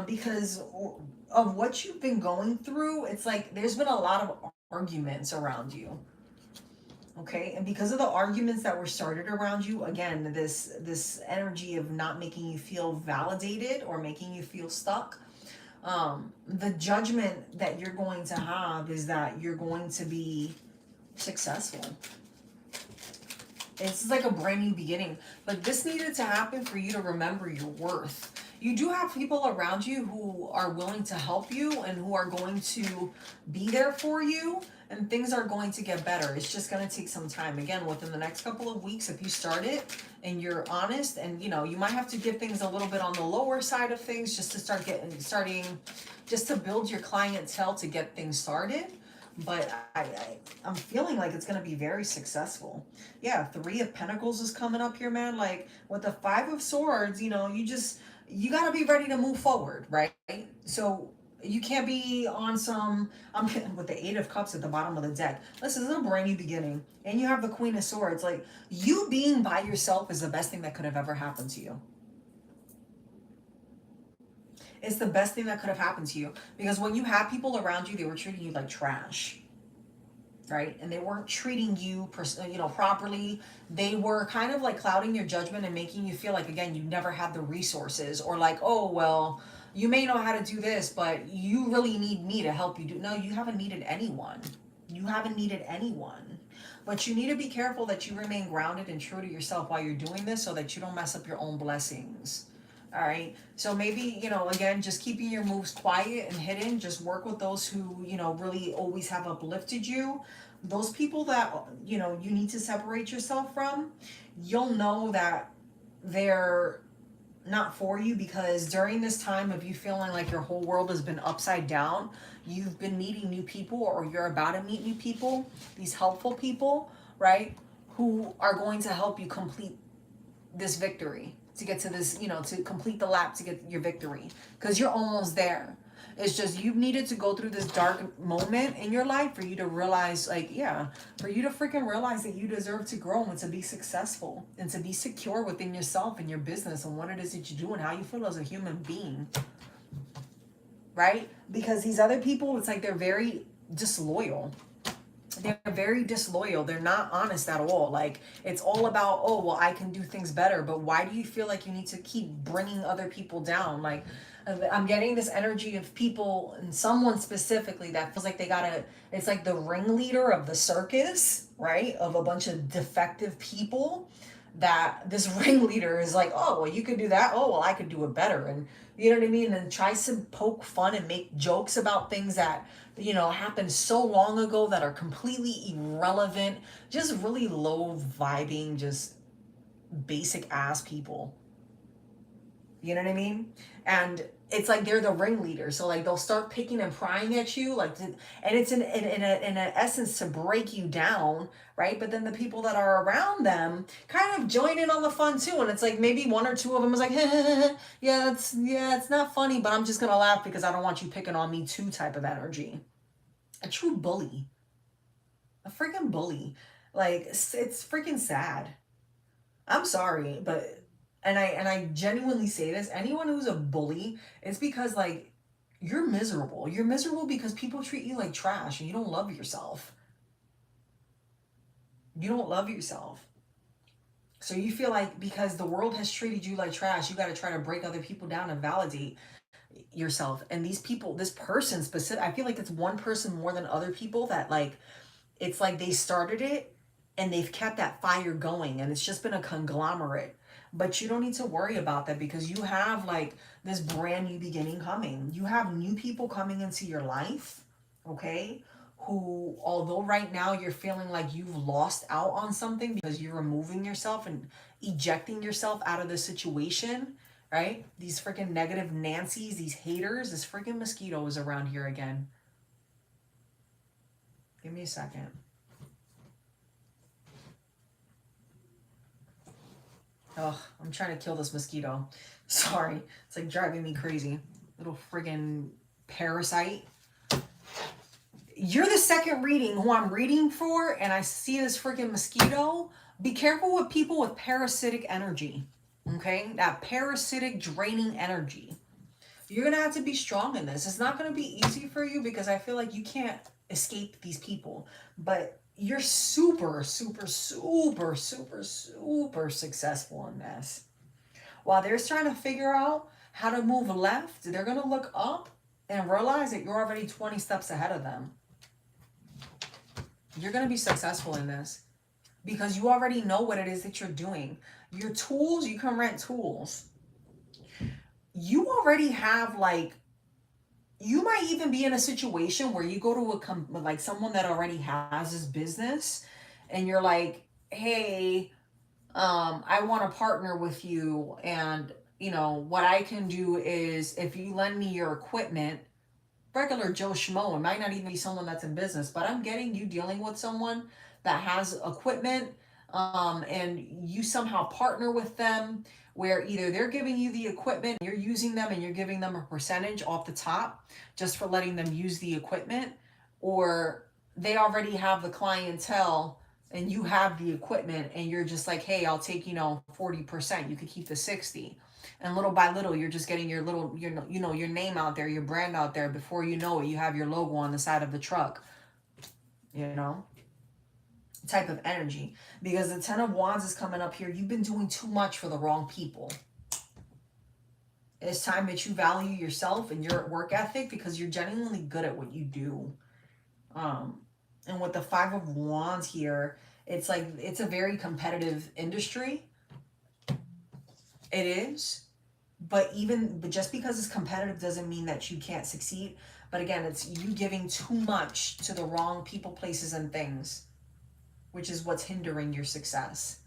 Because of what you've been going through, it's like there's been a lot of arguments around you. Okay, and because of the arguments that were started around you, again, this energy of not making you feel validated or making you feel stuck, the judgment that you're going to have is that you're going to be successful. This is like a brand new beginning, but this needed to happen for you to remember your worth. You do have people around you who are willing to help you and who are going to be there for you, and things are going to get better. It's just going to take some time. Again, within the next couple of weeks, if you start it and you're honest, and you know, you might have to give things a little bit on the lower side of things just to starting just to build your clientele to get things started. But I'm feeling like it's going to be very successful. Yeah, 3 of Pentacles is coming up here, man. Like with the 5 of Swords, you know, you got to be ready to move forward, right? So you can't be on some, I'm with the 8 of Cups at the bottom of the deck. This is a brand new beginning. And you have the Queen of Swords. Like, you being by yourself is the best thing that could have ever happened to you. It's the best thing that could have happened to you. Because when you had people around you, they were treating you like trash. Right? And they weren't treating you, properly. They were kind of like clouding your judgment and making you feel like, again, you never had the resources, or like, oh, well, you may know how to do this, but you really need me to help you do. No, you haven't needed anyone. You haven't needed anyone. But you need to be careful that you remain grounded and true to yourself while you're doing this, so that you don't mess up your own blessings. All right. So maybe, again, just keeping your moves quiet and hidden. Just work with those who, really always have uplifted you. Those people that, you need to separate yourself from, you'll know that they're not for you, because during this time of you feeling like your whole world has been upside down, you've been meeting new people, or you're about to meet new people, these helpful people, right, who are going to help you complete this victory, to get to this, to complete the lap, to get your victory, because you're almost there. It's just you needed to go through this dark moment in your life for you to realize, for you to freaking realize that you deserve to grow and to be successful and to be secure within yourself and your business and what it is that you do and how you feel as a human being. Right? Because these other people, it's like they're very disloyal. They're very disloyal. They're not honest at all. Like, it's all about, oh, well, I can do things better. But why do you feel like you need to keep bringing other people down? Like, I'm getting this energy of people, and someone specifically that feels like they gotta, it's like the ringleader of the circus, right? Of a bunch of defective people, that this ringleader is like, oh, well, you could do that. Oh, well, I could do it better. And you know what I mean? And tries to poke fun and make jokes about things that, happened so long ago that are completely irrelevant. Just really low vibing, just basic ass people. You know what I mean? And it's like they're the ringleader. So like they'll start picking and prying at you, and it's in an essence to break you down, right? But then the people that are around them kind of join in on the fun too. And it's like maybe 1 or 2 of them is like, yeah, it's not funny, but I'm just gonna laugh because I don't want you picking on me too, type of energy. A true bully. A freaking bully. Like, it's freaking sad. I'm sorry, but and I genuinely say this, anyone who's a bully, it's because like you're miserable. You're miserable because people treat you like trash and you don't love yourself. You don't love yourself. So you feel like because the world has treated you like trash, you got to try to break other people down and validate yourself. And these people, this person specific, I feel like it's one person more than other people that like, it's like they started it and they've kept that fire going, and it's just been a conglomerate. But you don't need to worry about that, because you have like this brand new beginning coming. You have new people coming into your life, okay? Who, although right now you're feeling like you've lost out on something because you're removing yourself and ejecting yourself out of the situation, right? These freaking negative Nancy's, these haters, this freaking mosquito is around here again. Give me a second. Oh, I'm trying to kill this mosquito. Sorry. It's like driving me crazy. Little friggin' parasite. You're the second reading who I'm reading for, and I see this friggin' mosquito. Be careful with people with parasitic energy. Okay? That parasitic, draining energy. You're going to have to be strong in this. It's not going to be easy for you because I feel like you can't escape these people. But you're super, super, super, super, super successful in this. While they're trying to figure out how to move left, they're going to look up and realize that you're already 20 steps ahead of them. You're going to be successful in this because you already know what it is that you're doing. Your tools, you can rent tools. You already have, like, you might even be in a situation where you go to like someone that already has this business and you're like, hey, I want to partner with you, and you know what I can do is if you lend me your equipment, regular Joe Schmo, it might not even be someone that's in business, but I'm getting you dealing with someone that has equipment, and you somehow partner with them where either they're giving you the equipment, you're using them, and you're giving them a percentage off the top just for letting them use the equipment, or they already have the clientele and you have the equipment and you're just like, hey, I'll take, 40%, you could keep the 60. And little by little, you're just getting your little, your name out there, your brand out there. Before you know it, you have your logo on the side of the truck, type of energy. Because the 10 of Wands is coming up here. You've been doing too much for the wrong people. It's time that you value yourself and your work ethic because you're genuinely good at what you do. And with the 5 of Wands here, it's like, it's a very competitive industry. It is. But just because it's competitive doesn't mean that you can't succeed. But again, it's you giving too much to the wrong people, places, and things, which is what's hindering your success.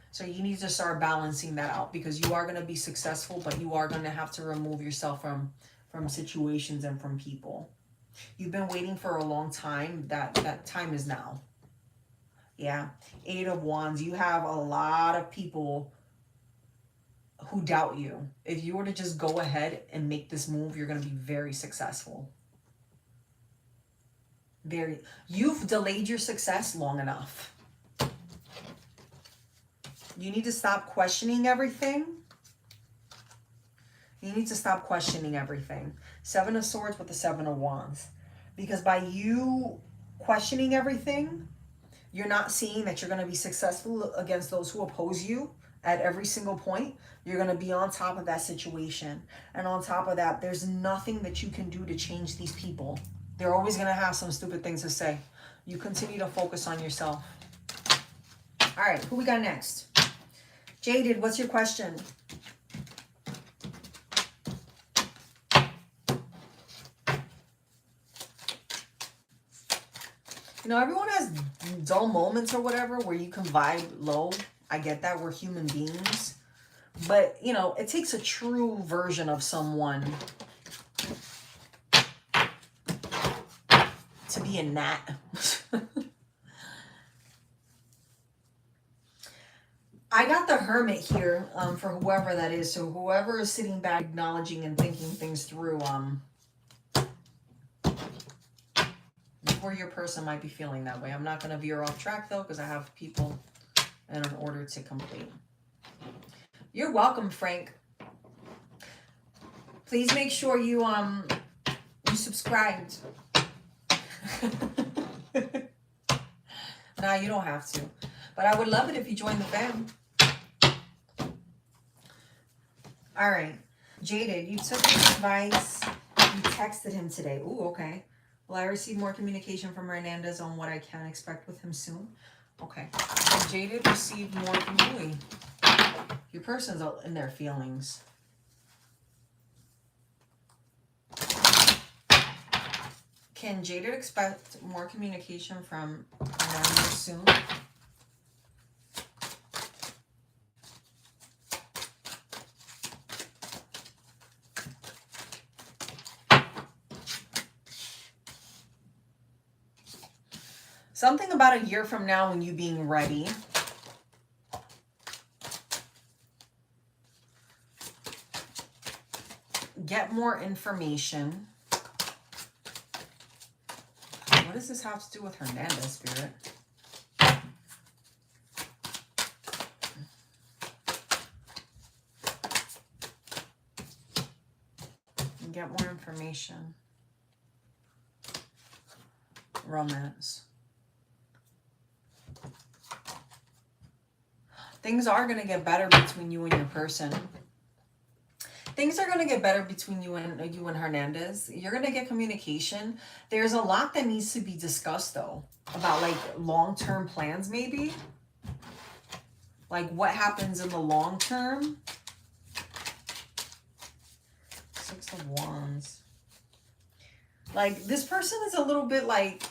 So you need to start balancing that out because you are going to be successful, but you are going to have to remove yourself from situations and from people. You've been waiting for a long time. That time is now. Yeah. 8 of Wands. You have a lot of people who doubt you. If you were to just go ahead and make this move, you're going to be very successful. You've delayed your success long enough. You need to stop questioning everything. You need to stop questioning everything. 7 of Swords with the 7 of Wands. Because by you questioning everything, you're not seeing that you're going to be successful against those who oppose you at every single point. You're going to be on top of that situation. And on top of that, there's nothing that you can do to change these people. They're always going to have some stupid things to say. You continue to focus on yourself. All right, who we got next? Jaded, what's your question? Everyone has dull moments or whatever where you can vibe low. I get that. We're human beings. But, it takes a true version of someone to be a gnat. I got the Hermit here for whoever that is. So whoever is sitting back, acknowledging and thinking things through, where your person might be feeling that way. I'm not going to veer off track, though, because I have people in an order to complete. You're welcome, Frank. Please make sure you subscribed. Nah, you don't have to. But I would love it if you joined the fam. All right. Jaded, you took his advice. You texted him today. Ooh, okay. Will I receive more communication from Hernandez on what I can expect with him soon? Okay. So Jaded received more from Louis. Your person's in their feelings. Can Jaded expect more communication from Hernandez soon? Something about a year from now when you being ready. Get more information. What does this have to do with Hernandez, Spirit? Get more information. Romance. Things are going to get better between you and your person. Things are going to get better between you and Hernandez. You're going to get communication. There's a lot that needs to be discussed, though, about like long-term plans, maybe. Like what happens in the long term. 6 of Wands. Like this person is a little bit like,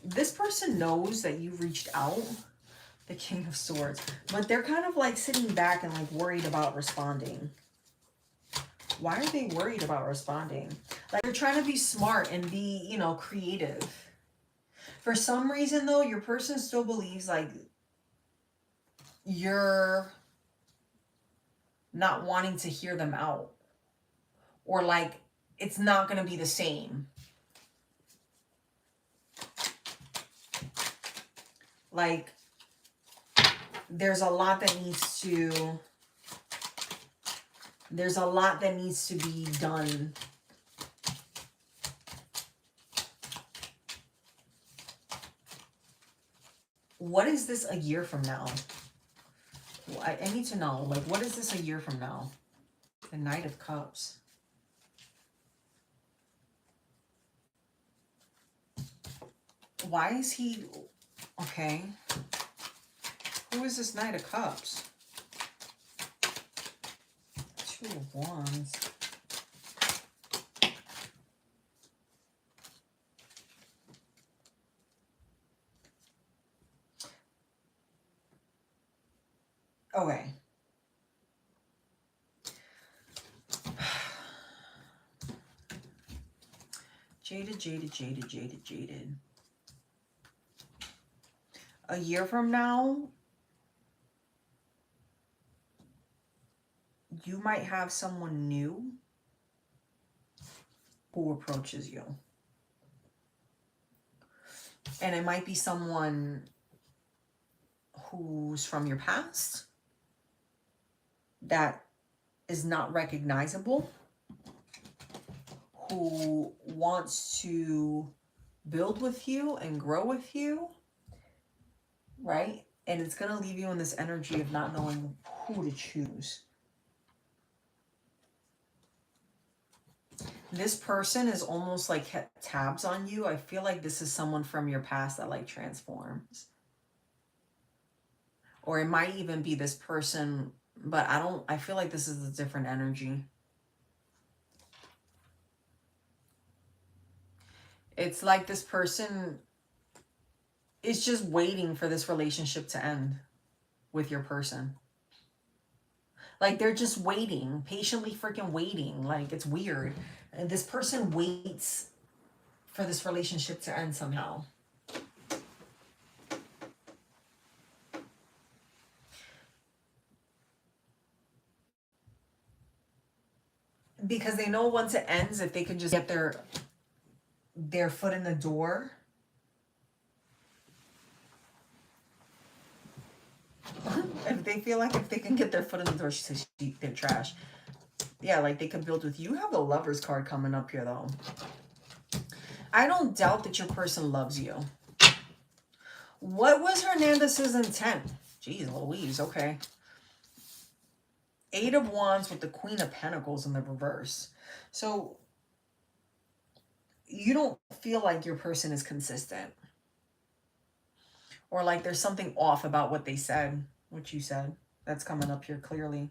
this person knows that you reached out. The King of Swords. But they're kind of like sitting back and like worried about responding. Why are they worried about responding? Like they're trying to be smart and be, you know, creative. For some reason though, your person still believes like you're not wanting to hear them out. Or like it's not going to be the same. Like there's a lot that needs to be done. What is this a year from now? I need to know, like, what is this a year from now? The Knight of Cups. Why is he, okay. Who is this Knight of Cups? 2 of Wands. Okay. Jaded. A year from now, you might have someone new who approaches you. And it might be someone who's from your past that is not recognizable, who wants to build with you and grow with you, right? And it's going to leave you in this energy of not knowing who to choose. This person is almost like kept tabs on you. I feel like this is someone from your past that like transforms. Or it might even be this person, but I feel like this is a different energy. It's like this person is just waiting for this relationship to end with your person. Like they're just waiting, patiently freaking waiting. Like it's weird. And this person waits for this relationship to end somehow. Because they know once it ends, if they can just get their foot in the door. If they feel like if they can get their foot in the door, she says they're trash. Yeah, like they could build with you. You have the Lover's card coming up here, though. I don't doubt that your person loves you. What was Hernandez's intent? Jeez Louise, okay. 8 of Wands with the Queen of Pentacles in the reverse. So you don't feel like your person is consistent. Or like there's something off about what they said, what you said. That's coming up here clearly.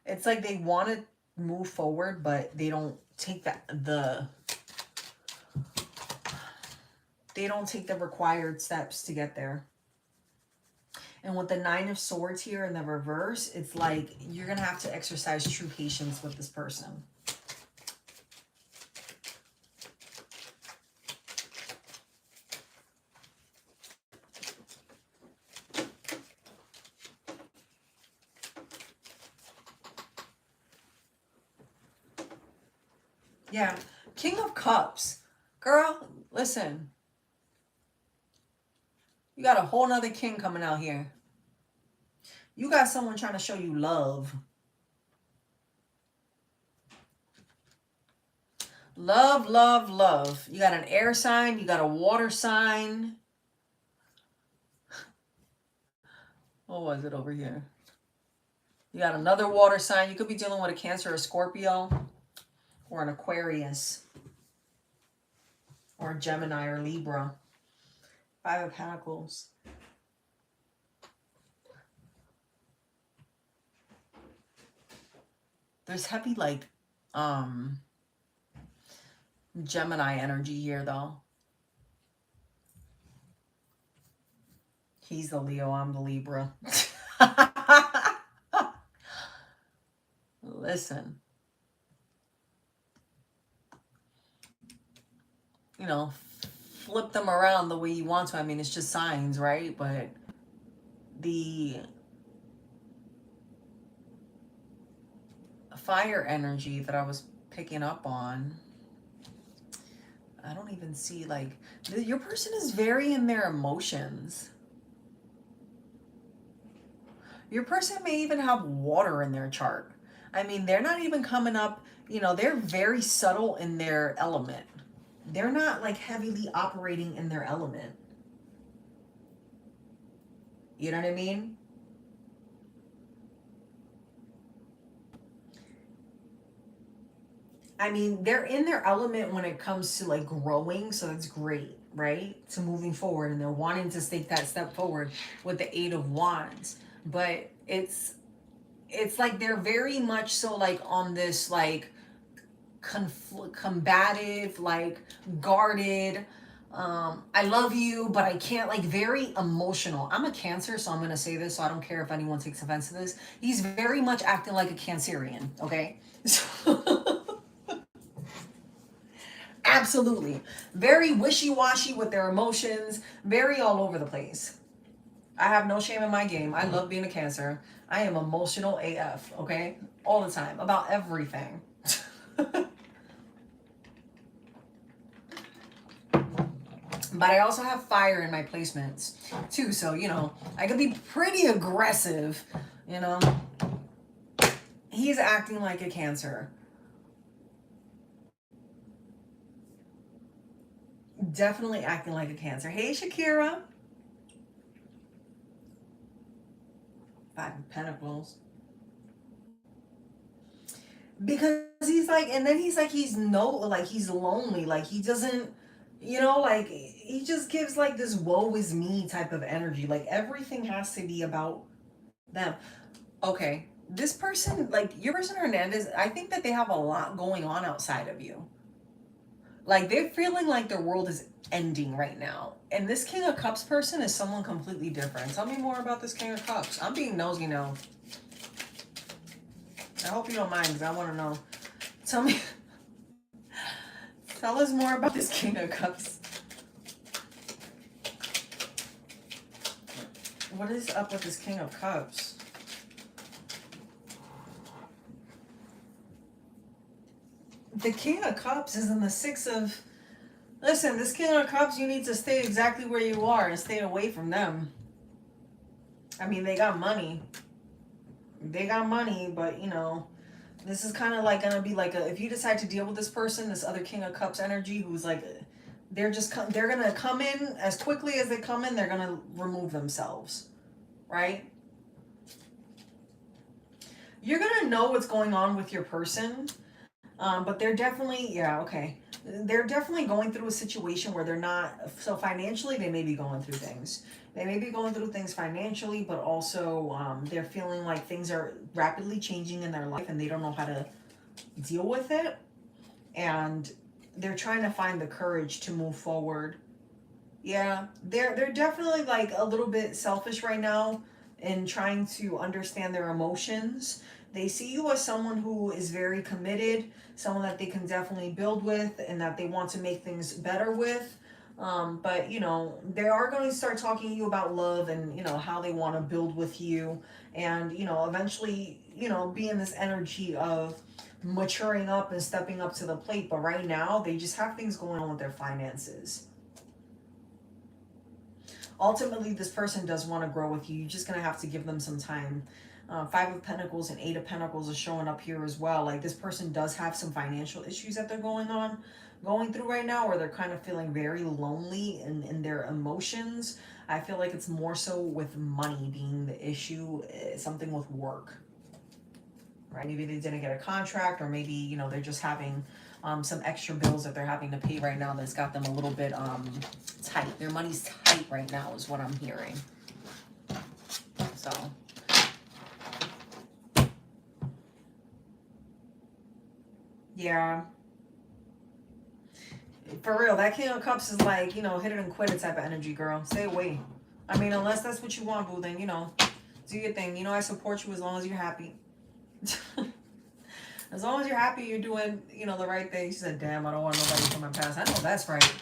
It's like they want to move forward, but they don't take they don't take the required steps to get there. And with the 9 of Swords here in the reverse, it's like you're going to have to exercise true patience with this person. Yeah. King of Cups. Girl, listen. You got a whole nother king coming out here. You got someone trying to show you love. Love, love, love. You got an air sign. You got a water sign. What was it over here? You got another water sign. You could be dealing with a Cancer, a Scorpio, or an Aquarius, or a Gemini or Libra. Five of Pentacles. There's heavy, like, Gemini energy here, though. He's the Leo, I'm the Libra. Listen. You know, flip them around the way you want to. I mean, it's just signs, right? But the fire energy that I was picking up on, I don't even see, like, your person is very in their emotions. Your person may even have water in their chart. I mean, they're not even coming up, you know, they're very subtle in their element. They're not like heavily operating in their element. You know what I mean? I mean, they're in their element when it comes to like growing, so that's great, right? To moving forward, and they're wanting to take that step forward with the Eight of Wands. But it's like they're very much so like on this like combative, like guarded, I love you but I can't, like very emotional. I'm a Cancer, so I'm going to say this, so I don't care if anyone takes offense to this. He's very much acting like a Cancerian, okay? Absolutely. Very wishy-washy with their emotions, very all over the place. I have no shame in my game. I love being a Cancer. I am emotional AF, okay? All the time, about everything. But I also have fire in my placements too, so, you know, I could be pretty aggressive, you know. He's acting like a Cancer. Definitely acting like a Cancer. Hey, Shakira. Five of Pentacles. Because he's like, and then he's like, he's lonely. Like, he doesn't, you know, like, he just gives like this woe is me type of energy. Like, everything has to be about them. Okay, this person, like, your person, Hernandez, I think that they have a lot going on outside of you. Like, they're feeling like their world is ending right now. And this King of Cups person is someone completely different. Tell me more about this King of Cups. I'm being nosy now. I hope you don't mind, because I want to know. Tell me. Tell us more about this King of Cups. What is up with this King of Cups? The King of Cups is in the Six of... Listen, this King of Cups, you need to stay exactly where you are and stay away from them. I mean, they got money. They got money, but, you know, this is kind of like going to be like if you decide to deal with this person, this other King of Cups energy, who's like, they're going to come in as quickly as they come in, they're going to remove themselves, right? You're going to know what's going on with your person, but they're definitely, yeah, okay. They're definitely going through a situation where they're not, so financially, they may be going through things. They may be going through things financially, but also they're feeling like things are rapidly changing in their life and they don't know how to deal with it. And they're trying to find the courage to move forward. Yeah, they're definitely like a little bit selfish right now in trying to understand their emotions. They see you as someone who is very committed, someone that they can definitely build with and that they want to make things better with. But, you know, they are going to start talking to you about love and, you know, how they want to build with you. And, you know, eventually, you know, be in this energy of maturing up and stepping up to the plate. But right now, they just have things going on with their finances. Ultimately, this person does want to grow with you. You're just going to have to give them some time. Five of Pentacles and Eight of Pentacles is showing up here as well. Like, this person does have some financial issues that they're going through right now, where they're kind of feeling very lonely in their emotions. I feel like it's more so with money being the issue, something with work, right? Maybe they didn't get a contract, or maybe, you know, they're just having some extra bills that they're having to pay right now that's got them a little bit tight. Their money's tight right now is what I'm hearing. So yeah, for real, that King of Cups is like, you know, hit it and quit it type of energy, girl. Stay away. I mean, unless that's what you want, boo, then, you know, do your thing. You know, I support you as long as you're happy. As long as you're happy, you're doing, you know, the right thing. She said, damn, I don't want nobody from my past. I know that's right.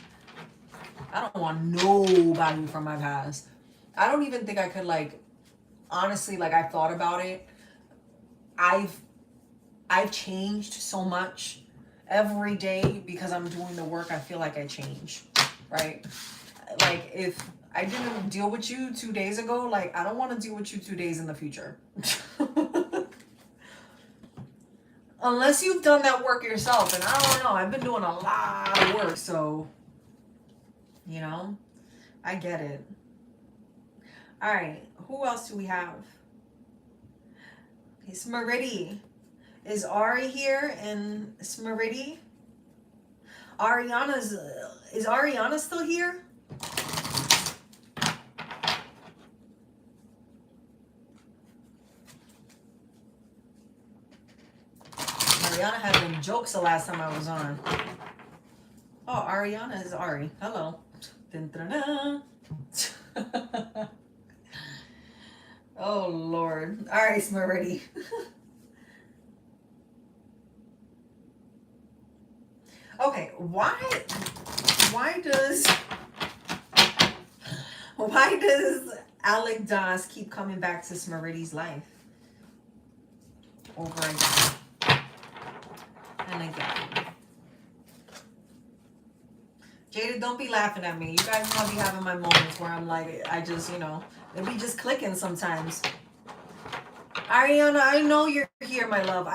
I don't want nobody from my past. I don't even think I could, like, honestly, like, I've thought about it. I've changed so much every day because I'm doing the work. I feel like I change, right? Like, if I didn't deal with you 2 days ago, like, I don't want to deal with you 2 days in the future. Unless you've done that work yourself. And I don't know, I've been doing a lot of work, so, you know, I get it. All right, who else do we have? Okay, Smarity. Is Ari here? And Smarity? Is Ariana still here? Ariana had them jokes the last time I was on. Oh, Ariana is Ari. Hello. Oh, Lord. All right, Smarity. Okay, why does Alec Das keep coming back to Smarity's life over again and again? Jada, don't be laughing at me. You guys know I be having my moments where I'm like, I just, you know, it be just clicking sometimes. Ariana, I know you're here, my love.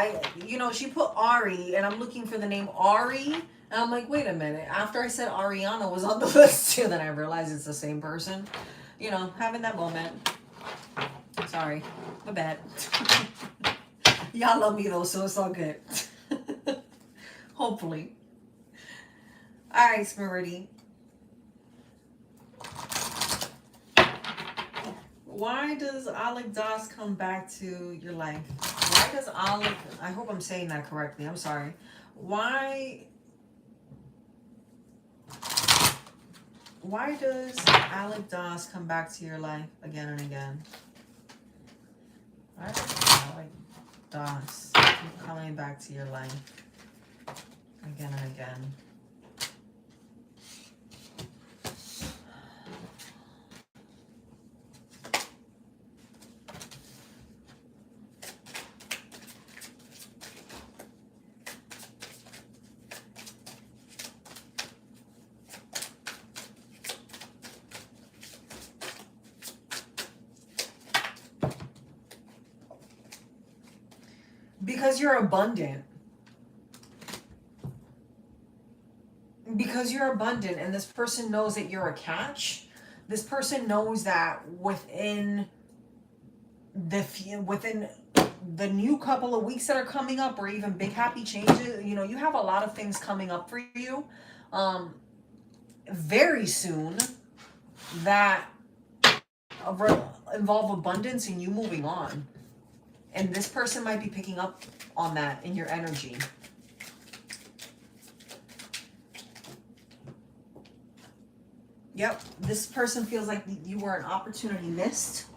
You know, she put Ari, and I'm looking for the name Ari. And I'm like, wait a minute. After I said Ariana was on the list too, then I realized it's the same person. You know, having that moment. Sorry. My bad. Y'all love me though, so it's all good. Hopefully. All right, Smarity. Why does Alec Das come back to your life? Why does Alec... I hope I'm saying that correctly. I'm sorry. Why does Alec Das come back to your life again and again? Why does Alec Das keep coming back to your life again and again? Because you're abundant. Because you're abundant, and this person knows that you're a catch. This person knows that within the new couple of weeks that are coming up, or even big happy changes, you know, you have a lot of things coming up for you very soon that involve abundance and you moving on. And this person might be picking up on that in your energy. Yep, this person feels like you were an opportunity missed.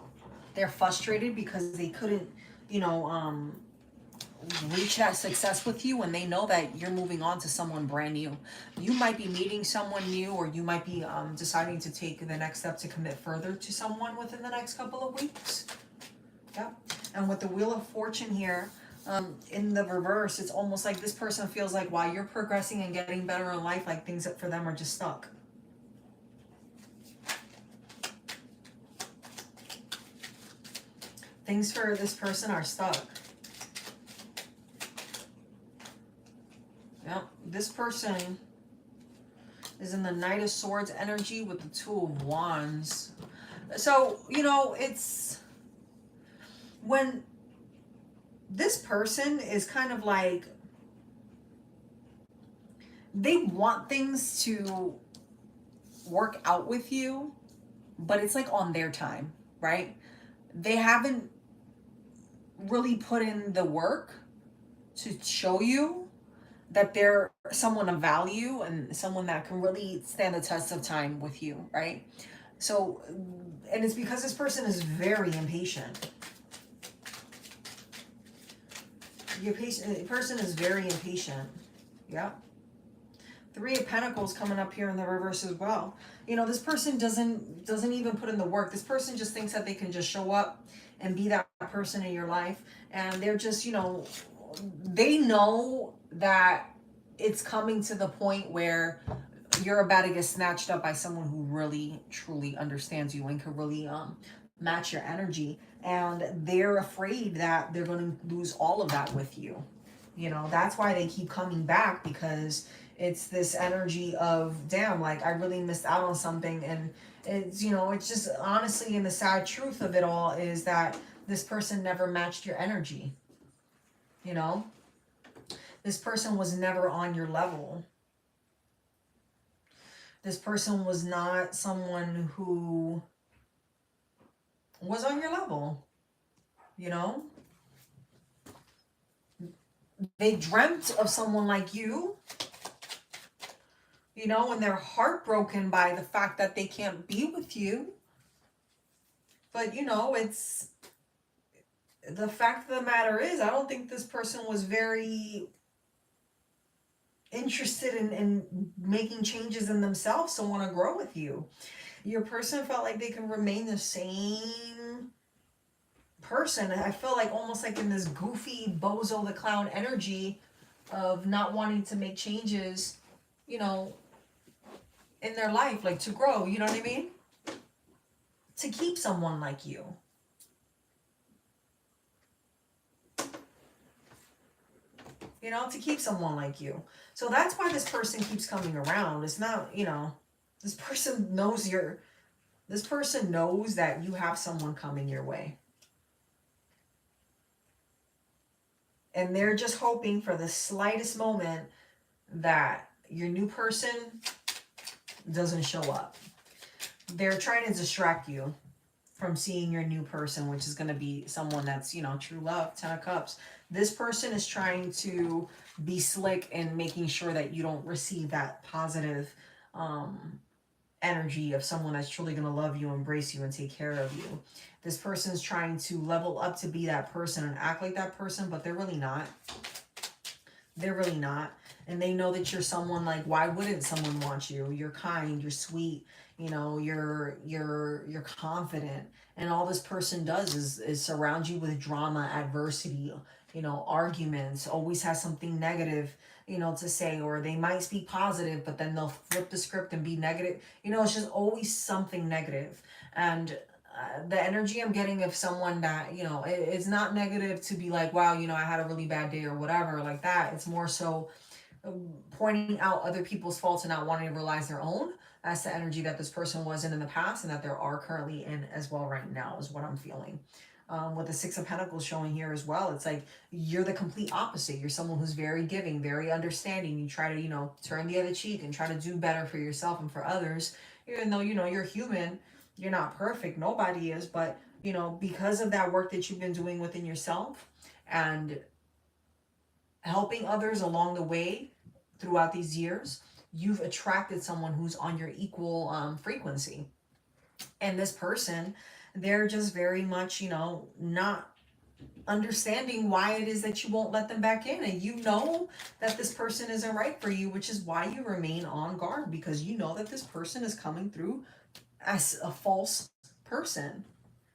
They're frustrated because they couldn't, you know, reach that success with you, and they know that you're moving on to someone brand new. You might be meeting someone new, or you might be deciding to take the next step to commit further to someone within the next couple of weeks. Yep. And with the Wheel of Fortune here, in the reverse, it's almost like this person feels like while you're progressing and getting better in life, like things for them are just stuck. Things for this person are stuck. Yep. This person is in the Knight of Swords energy with the Two of Wands. So, you know, it's when this person is kind of like, they want things to work out with you, but it's like on their time, right? They haven't really put in the work to show you that they're someone of value and someone that can really stand the test of time with you, right? So, and it's because this person is very impatient. Your person is very impatient. Yeah. Three of Pentacles coming up here in the reverse as well. You know, this person doesn't even put in the work. This person just thinks that they can just show up and be that person in your life. And they're just, you know, they know that it's coming to the point where you're about to get snatched up by someone who really, truly understands you and can really match your energy. And they're afraid that they're going to lose all of that with you. You know, that's why they keep coming back, because it's this energy of, damn, like I really missed out on something. And it's, you know, it's just honestly, and the sad truth of it all is that this person never matched your energy. You know, this person was never on your level. This person was not someone who was on your level, you know? They dreamt of someone like you, you know, and they're heartbroken by the fact that they can't be with you. But, you know, it's, the fact of the matter is, I don't think this person was very interested in making changes in themselves to want to grow with you. Your person felt like they can remain the same person. I feel like almost like in this goofy Bozo the Clown energy of not wanting to make changes, you know, in their life, like to grow, you know what I mean? To keep someone like you. You know, to keep someone like you. So that's why this person keeps coming around. It's not, you know, this person knows that you have someone coming your way. And they're just hoping for the slightest moment that your new person doesn't show up. They're trying to distract you from seeing your new person, which is going to be someone that's, you know, true love, 10 of Cups. This person is trying to be slick and making sure that you don't receive that positive energy of someone that's truly going to love you, embrace you, and take care of you. This person is trying to level up to be that person and act like that person, but they're really not. They're really not. And they know that you're someone like, why wouldn't someone want you? You're kind, you're sweet, you know, you're confident. And all this person does is surround you with drama, adversity, you know, arguments, always has something negative, you know, to say, or they might speak positive, but then they'll flip the script and be negative. You know, it's just always something negative. And the energy I'm getting of someone that, you know, it's not negative to be like, wow, you know, I had a really bad day or whatever like that. It's more so pointing out other people's faults and not wanting to realize their own. That's the energy that this person was in the past and that there are currently in as well right now is what I'm feeling. With the Six of Pentacles showing here as well, it's like you're the complete opposite. You're someone who's very giving, very understanding. You try to, you know, turn the other cheek and try to do better for yourself and for others. Even though, you know, you're human, you're not perfect. Nobody is. But, you know, because of that work that you've been doing within yourself and helping others along the way throughout these years, you've attracted someone who's on your equal frequency. And this person, they're just very much, you know, not understanding why it is that you won't let them back in. And you know that this person isn't right for you, which is why you remain on guard, because you know that this person is coming through as a false person.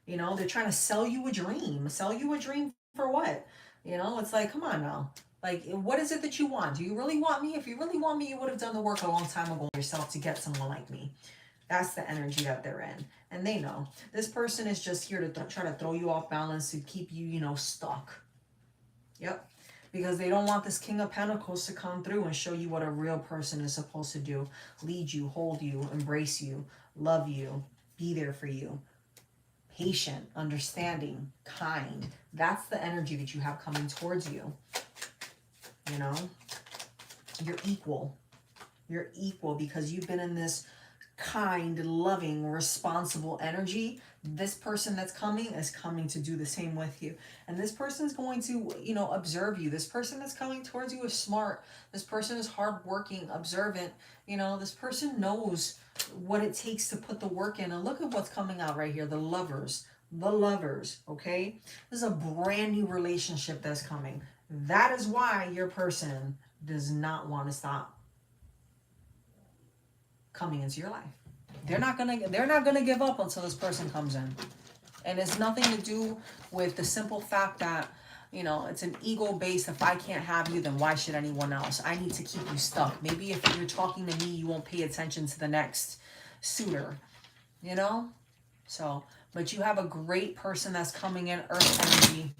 You know, they're trying to sell you a dream. Sell you a dream for what? You know, it's like, come on now. Like, what is it that you want? Do you really want me? If you really want me, you would have done the work a long time ago yourself to get someone like me. That's the energy that they're in. And they know. This person is just here to try to throw you off balance, to keep you, you know, stuck. Yep. Because they don't want this King of Pentacles to come through and show you what a real person is supposed to do. Lead you, hold you, embrace you, love you, be there for you. Patient, understanding, kind. That's the energy that you have coming towards you. You know? You're equal. You're equal because you've been in this kind, loving, responsible energy. This person that's coming is coming to do the same with you. And this person's going to, you know, observe you. This person that's coming towards you is smart. This person is hardworking, observant. You know, this person knows what it takes to put the work in. And look at what's coming out right here. The lovers. The lovers, okay? This is a brand new relationship that's coming. That is why your person does not want to stop coming into your life. They're not gonna give up until this person comes in. And it's nothing to do with the simple fact that, you know, it's an ego based. If I can't have you, then why should anyone else? I need to keep you stuck. Maybe if you're talking to me, you won't pay attention to the next suitor, you know? So, but you have a great person that's coming in, earth energy,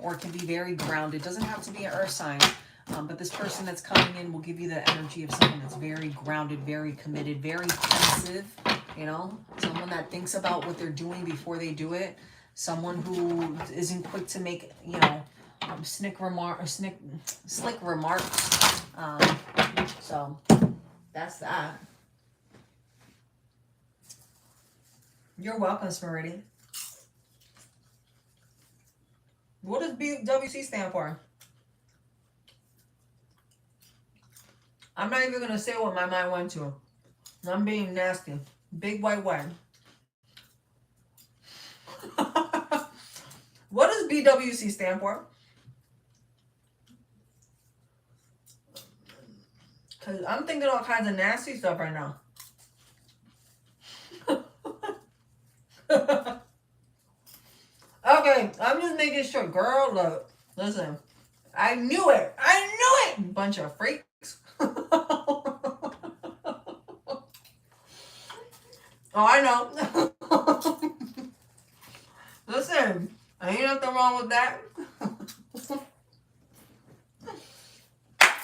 or it can be very grounded. It doesn't have to be an earth sign. But this person that's coming in will give you the energy of someone that's very grounded, very committed, very pensive, you know, someone that thinks about what they're doing before they do it, someone who isn't quick to make, you know, slick remarks. So that's that. You're welcome, Smarity. What does BWC stand for? I'm not even going to say what my mind went to. I'm being nasty. Big white one. What does BWC stand for? Because I'm thinking all kinds of nasty stuff right now. Okay, I'm just making sure. Girl, look. Listen. I knew it. Bunch of freaks. Oh, I know. Listen, ain't nothing wrong with that.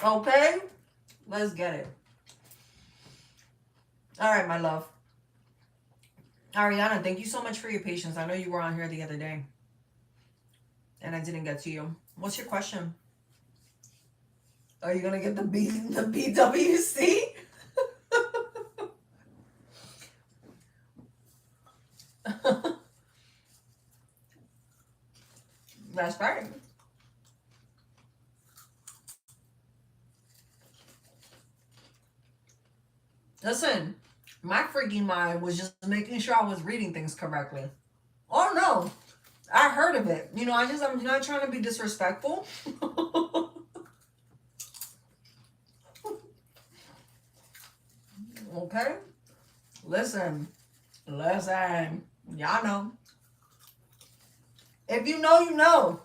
Okay, let's get it. All right, my love. Ariana, thank you so much for your patience. I know you were on here the other day and I didn't get to you. What's your question? Are you gonna get the BWC? That's right. Listen, my freaking mind was just making sure I was reading things correctly. Oh no, I heard of it. You know, I'm not trying to be disrespectful. Okay? Listen. Y'all know. If you know, you know.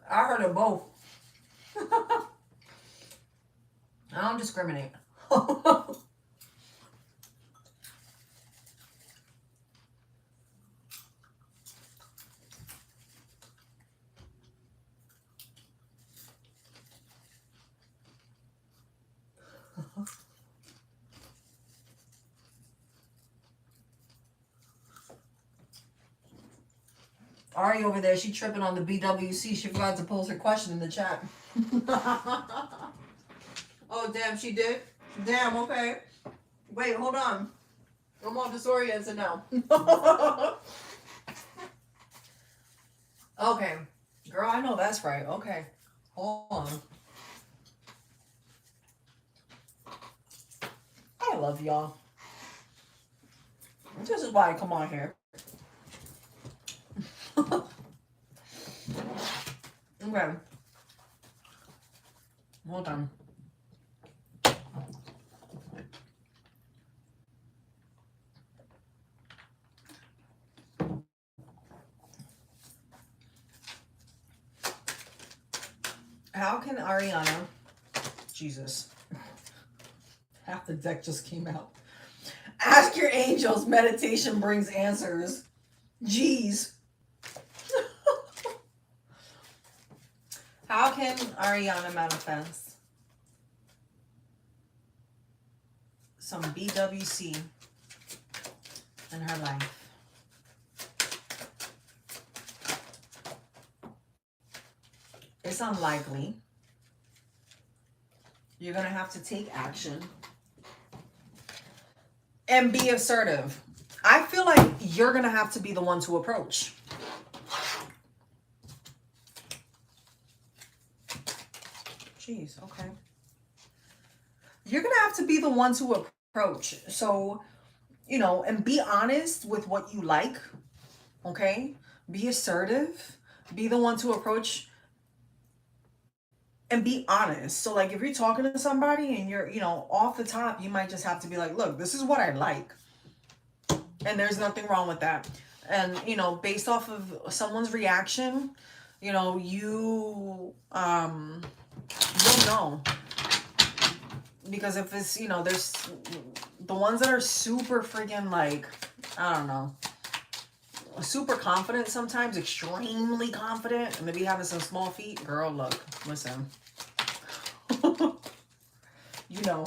I heard of both. I don't discriminate. Ari over there, she tripping on the BWC. She forgot to post her question in the chat. Oh, damn, she did? Damn, okay. Wait, hold on. I'm all disoriented now. Okay. Girl, I know that's right. Okay. Hold on. love y'all. This is why I come on here. Okay. Hold on. How can Ariana, Jesus, half the deck just came out. Ask your angels, meditation brings answers. Jeez. How can Ariana manifest some BWC in her life? It's unlikely. You're going to have to take action and be assertive. I feel like you're going to have to be the one to approach. Jeez, okay. You're going to have to be the one to approach. So, you know, and be honest with what you like, okay? Be assertive. Be the one to approach and be honest. So, like, if you're talking to somebody and you're, you know, off the top, you might just have to be like, look, this is what I like. And there's nothing wrong with that. And, you know, based off of someone's reaction, you know, you'll know. Because if it's, you know, there's the ones that are super freaking, like, I don't know, super confident sometimes, extremely confident, and maybe having some small feet. Girl, look, listen. You know.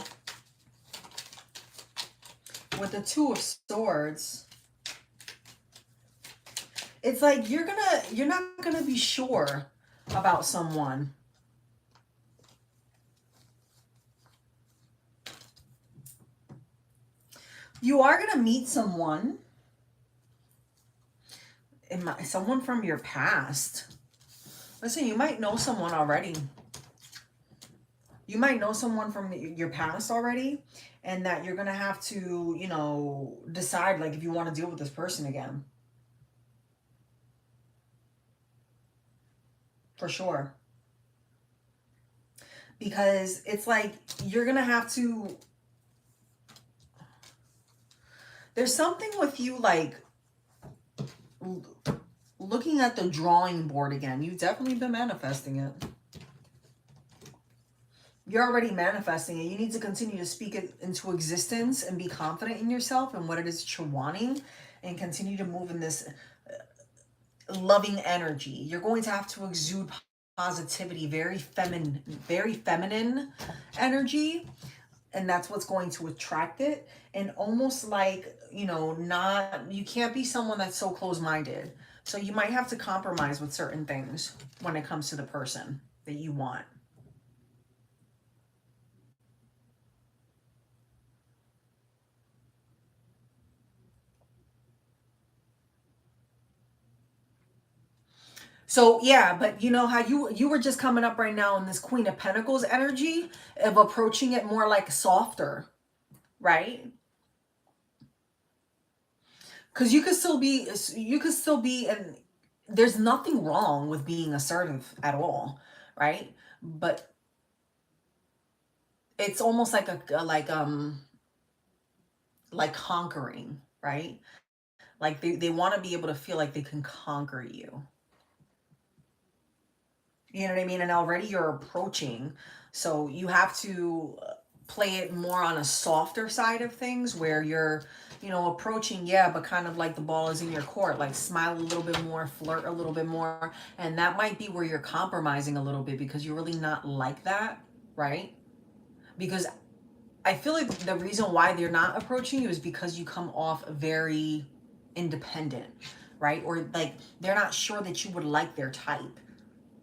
With the Two of Swords, it's like you're not gonna be sure about someone. You are gonna meet someone, someone from your past. Listen, you might know someone already. You might know someone from your past already, and that you're gonna have to, you know, decide, like, if you want to deal with this person again. For sure. Because it's like you're gonna have to. There's something with you, like, looking at the drawing board again. You've definitely been manifesting it. You're already manifesting it. You need to continue to speak it into existence and be confident in yourself and what it is that you're wanting, and continue to move in this loving energy. You're going to have to exude positivity, very feminine energy. And that's what's going to attract it. And almost like, you know, you can't be someone that's so close-minded. So you might have to compromise with certain things when it comes to the person that you want. So yeah, but you know how you were just coming up right now in this Queen of Pentacles energy of approaching it more like softer, right? Because you could still be, and there's nothing wrong with being assertive at all, right? But it's almost like like conquering, right? Like they want to be able to feel like they can conquer you. You know what I mean? And already you're approaching. So you have to play it more on a softer side of things where you're, you know, approaching, yeah, but kind of like the ball is in your court, like smile a little bit more, flirt a little bit more. And that might be where you're compromising a little bit because you're really not like that, right? Because I feel like the reason why they're not approaching you is because you come off very independent, right? Or like they're not sure that you would like their type.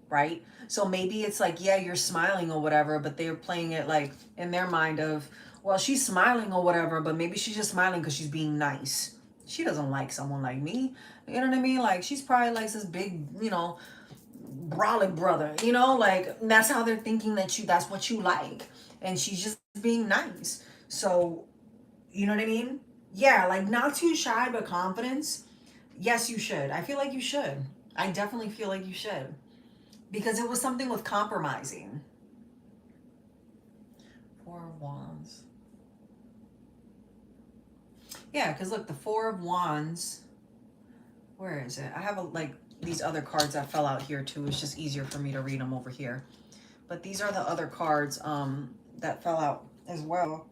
Right? So maybe it's like, yeah, you're smiling or whatever, but they're playing it like in their mind of, well, she's smiling or whatever, but maybe she's just smiling because she's being nice. She doesn't like someone like me. You know what I mean? Like, she's probably likes this big, you know, brolic brother, you know, like that's how they're thinking that's what you like. And she's just being nice. So You know what I mean? Yeah, like not too shy, but confidence. Yes, you should. I feel like you should. I definitely feel like you should. Because it was something with compromising. Four of Wands. Yeah, because look, the Four of Wands. Where is it? I have like these other cards that fell out here too. It's just easier for me to read them over here. But these are the other cards that fell out as well.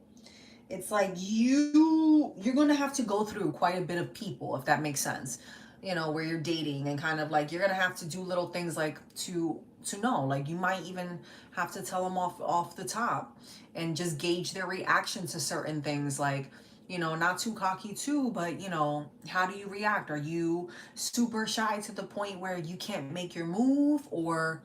It's like you're going to have to go through quite a bit of people, if that makes sense. You know, where you're dating and kind of like you're going to have to do little things like to know, like you might even have to tell them off the top and just gauge their reaction to certain things, like, you know, not too cocky too, but you know, how do you react? Are you super shy to the point where you can't make your move, or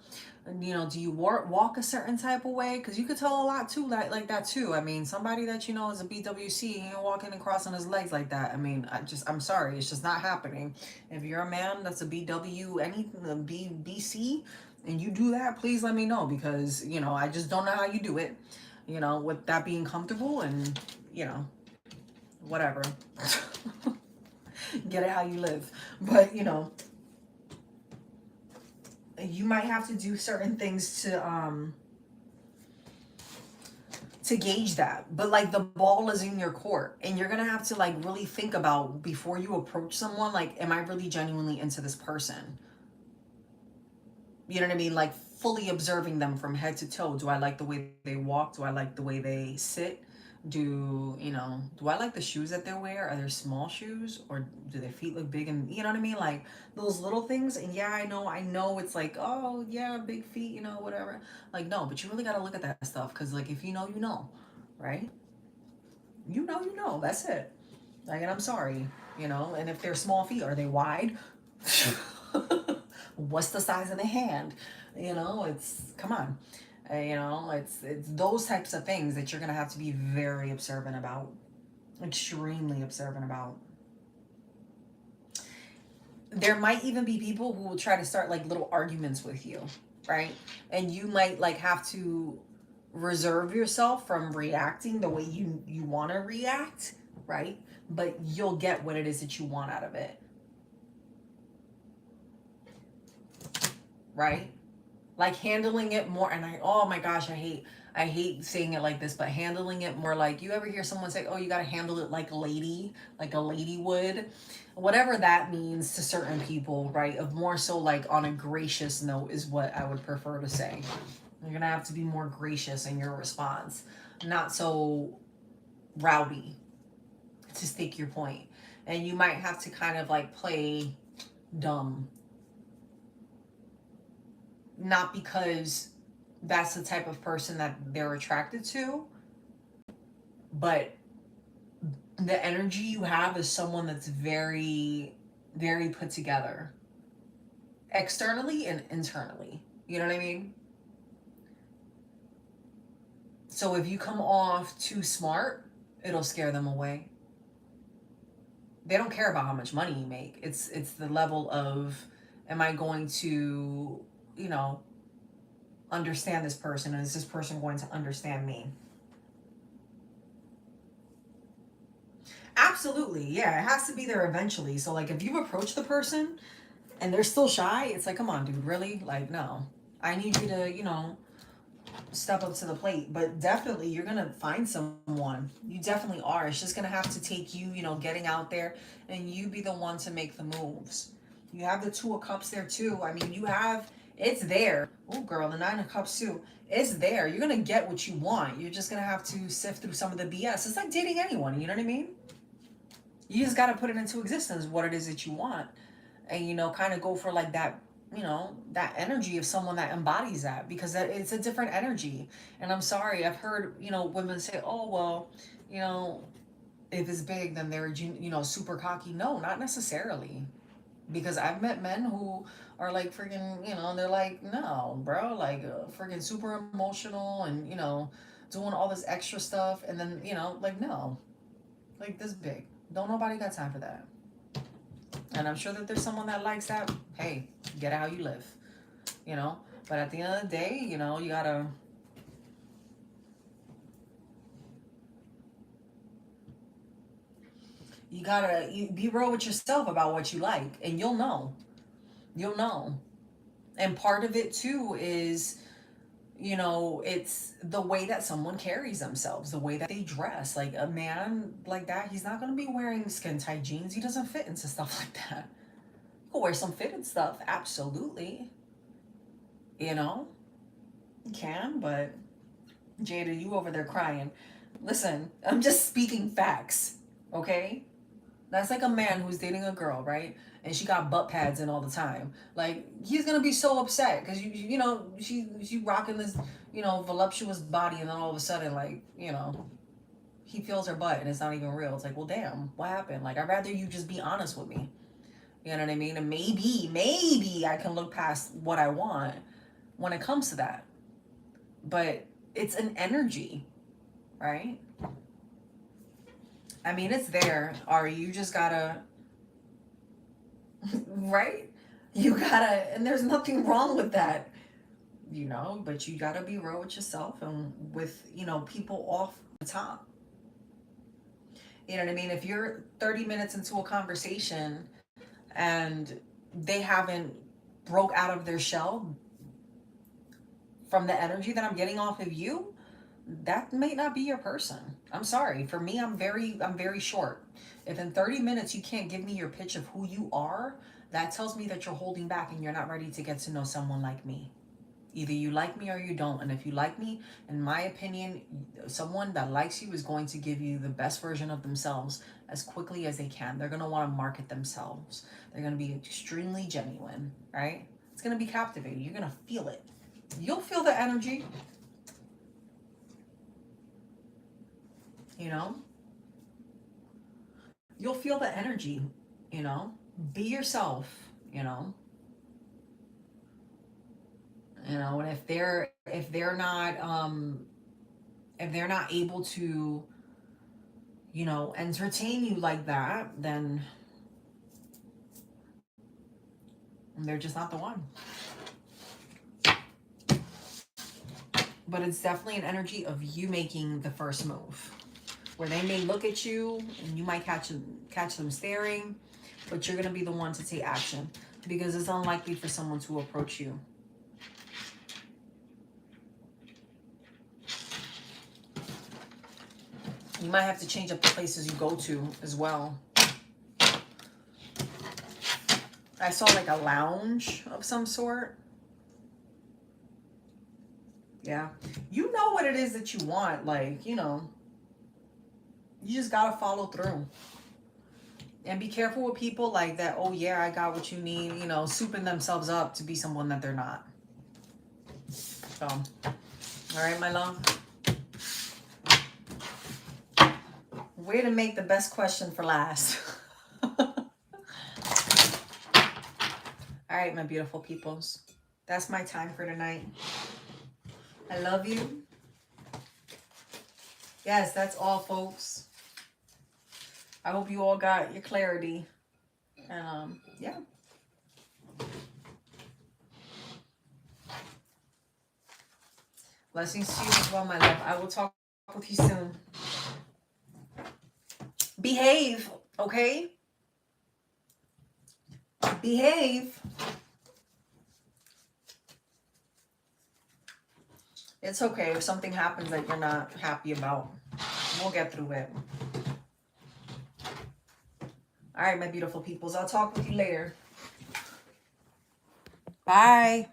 you know, do you walk a certain type of way? Because you could tell a lot too, like that too. I mean, somebody that you know is a BWC, he ain't walking and crossing his legs like that. I mean, I'm sorry, it's just not happening. If you're a man that's a BW, anything, a BC, and you do that, please let me know, because you know, I just don't know how you do it. You know, with that being comfortable and you know, whatever. Get it how you live, but you know, you might have to do certain things to gauge that. But like the ball is in your court, and you're gonna have to like really think about before you approach someone, like, am I really genuinely into this person? You know what I mean? Like fully observing them from head to toe. Do I like the way they walk? Do I like the way they sit? Do I like the shoes that they wear? Are they small shoes, or do their feet look big? And you know what I mean? Like those little things. And yeah, I know it's like, oh yeah, big feet, you know, whatever. Like, no, but you really got to look at that stuff. Because like, if you know, you know, right? You know, that's it. Like, and I'm sorry, you know, and if they're small feet, are they wide? What's the size of the hand? You know, it's, come on. You know, it's those types of things that you're gonna have to be very observant about, extremely observant about. There might even be people who will try to start like little arguments with you, right? And you might like have to reserve yourself from reacting the way you want to react, right? But you'll get what it is that you want out of it, right? Like handling it more. And oh my gosh, I hate saying it like this, but handling it more like, you ever hear someone say, oh, you got to handle it like a lady would, whatever that means to certain people, right? Of more so like on a gracious note is what I would prefer to say. You're gonna have to be more gracious in your response, not so rowdy, to stake your point. And you might have to kind of like play dumb, not because that's the type of person that they're attracted to, but the energy you have is someone that's very, very put together, externally and internally. You know what I mean? So if you come off too smart, it'll scare them away. They don't care about how much money you make. It's the level of, am I going to, you know, understand this person, and is this person going to understand me? Absolutely, yeah, it has to be there eventually. So like if you approach the person and they're still shy, it's like, come on, dude, really? Like, no. I need you to, you know, step up to the plate. But definitely you're gonna find someone. You definitely are. It's just gonna have to take you, you know, getting out there and you be the one to make the moves. You have the Two of Cups there too. I mean, it's there. Oh girl, the Nine of Cups too. It's there. You're gonna get what you want. You're just gonna have to sift through some of the BS. It's like dating anyone, you know what I mean? You just gotta put it into existence, what it is that you want. And you know, kind of go for like that, you know, that energy of someone that embodies that, because it's a different energy. And I'm sorry, I've heard, you know, women say, oh well, you know, if it's big then they're, you know, super cocky. No, not necessarily. Because I've met men who are like freaking, you know, they're like, no bro, like freaking super emotional and, you know, doing all this extra stuff, and then, you know, like, no, like this big, don't nobody got time for that. And I'm sure that there's someone that likes that. Hey, get it how you live, you know. But at the end of the day, you know, you gotta, You be real with yourself about what you like, and you'll know. You'll know. And part of it too is, you know, it's the way that someone carries themselves, the way that they dress. Like a man like that, he's not going to be wearing skin tight jeans. He doesn't fit into stuff like that. You can wear some fitted stuff, absolutely. You know, you can, but Jada, you over there crying. Listen, I'm just speaking facts, okay? That's like a man who's dating a girl, right? And she got butt pads in all the time. Like, he's gonna be so upset because you know she rocking this, you know, voluptuous body, and then all of a sudden, like, you know, he feels her butt and it's not even real. It's like, well, damn, what happened? Like, I'd rather you just be honest with me. You know what I mean? And maybe I can look past what I want when it comes to that. But it's an energy, right? I mean, it's there. Or you just gotta, right? You gotta, and there's nothing wrong with that, you know, but you gotta be real with yourself and with, you know, people off the top. You know what I mean? If you're 30 minutes into a conversation and they haven't broke out of their shell from the energy that I'm getting off of you, that may not be your person. I'm sorry. For me, I'm very short. If in 30 minutes you can't give me your pitch of who you are, that tells me that you're holding back and you're not ready to get to know someone like me. Either you like me or you don't. And if you like me, in my opinion, someone that likes you is going to give you the best version of themselves as quickly as they can. They're going to want to market themselves. They're going to be extremely genuine, right? It's going to be captivating. You're going to feel it. You'll feel the energy. You know, you'll feel the energy, you know, be yourself, you know, and if they're not able to, you know, entertain you like that, then they're just not the one. But it's definitely an energy of you making the first move, where they may look at you and you might catch them staring, but you're going to be the one to take action because it's unlikely for someone to approach you. You might have to change up the places you go to as well. I saw like a lounge of some sort. Yeah. You know what it is that you want. Like, you know, you just got to follow through. And be careful with people like that. Oh, yeah, I got what you need. You know, souping themselves up to be someone that they're not. So, all right, my love. Way to make the best question for last. All right, my beautiful peoples. That's my time for tonight. I love you. Yes, that's all, folks. I hope you all got your clarity. And, yeah. Blessings to you as well, my love. I will talk with you soon. Behave, okay? Behave. It's okay if something happens that you're not happy about. We'll get through it. All right, my beautiful peoples. I'll talk with you later. Bye.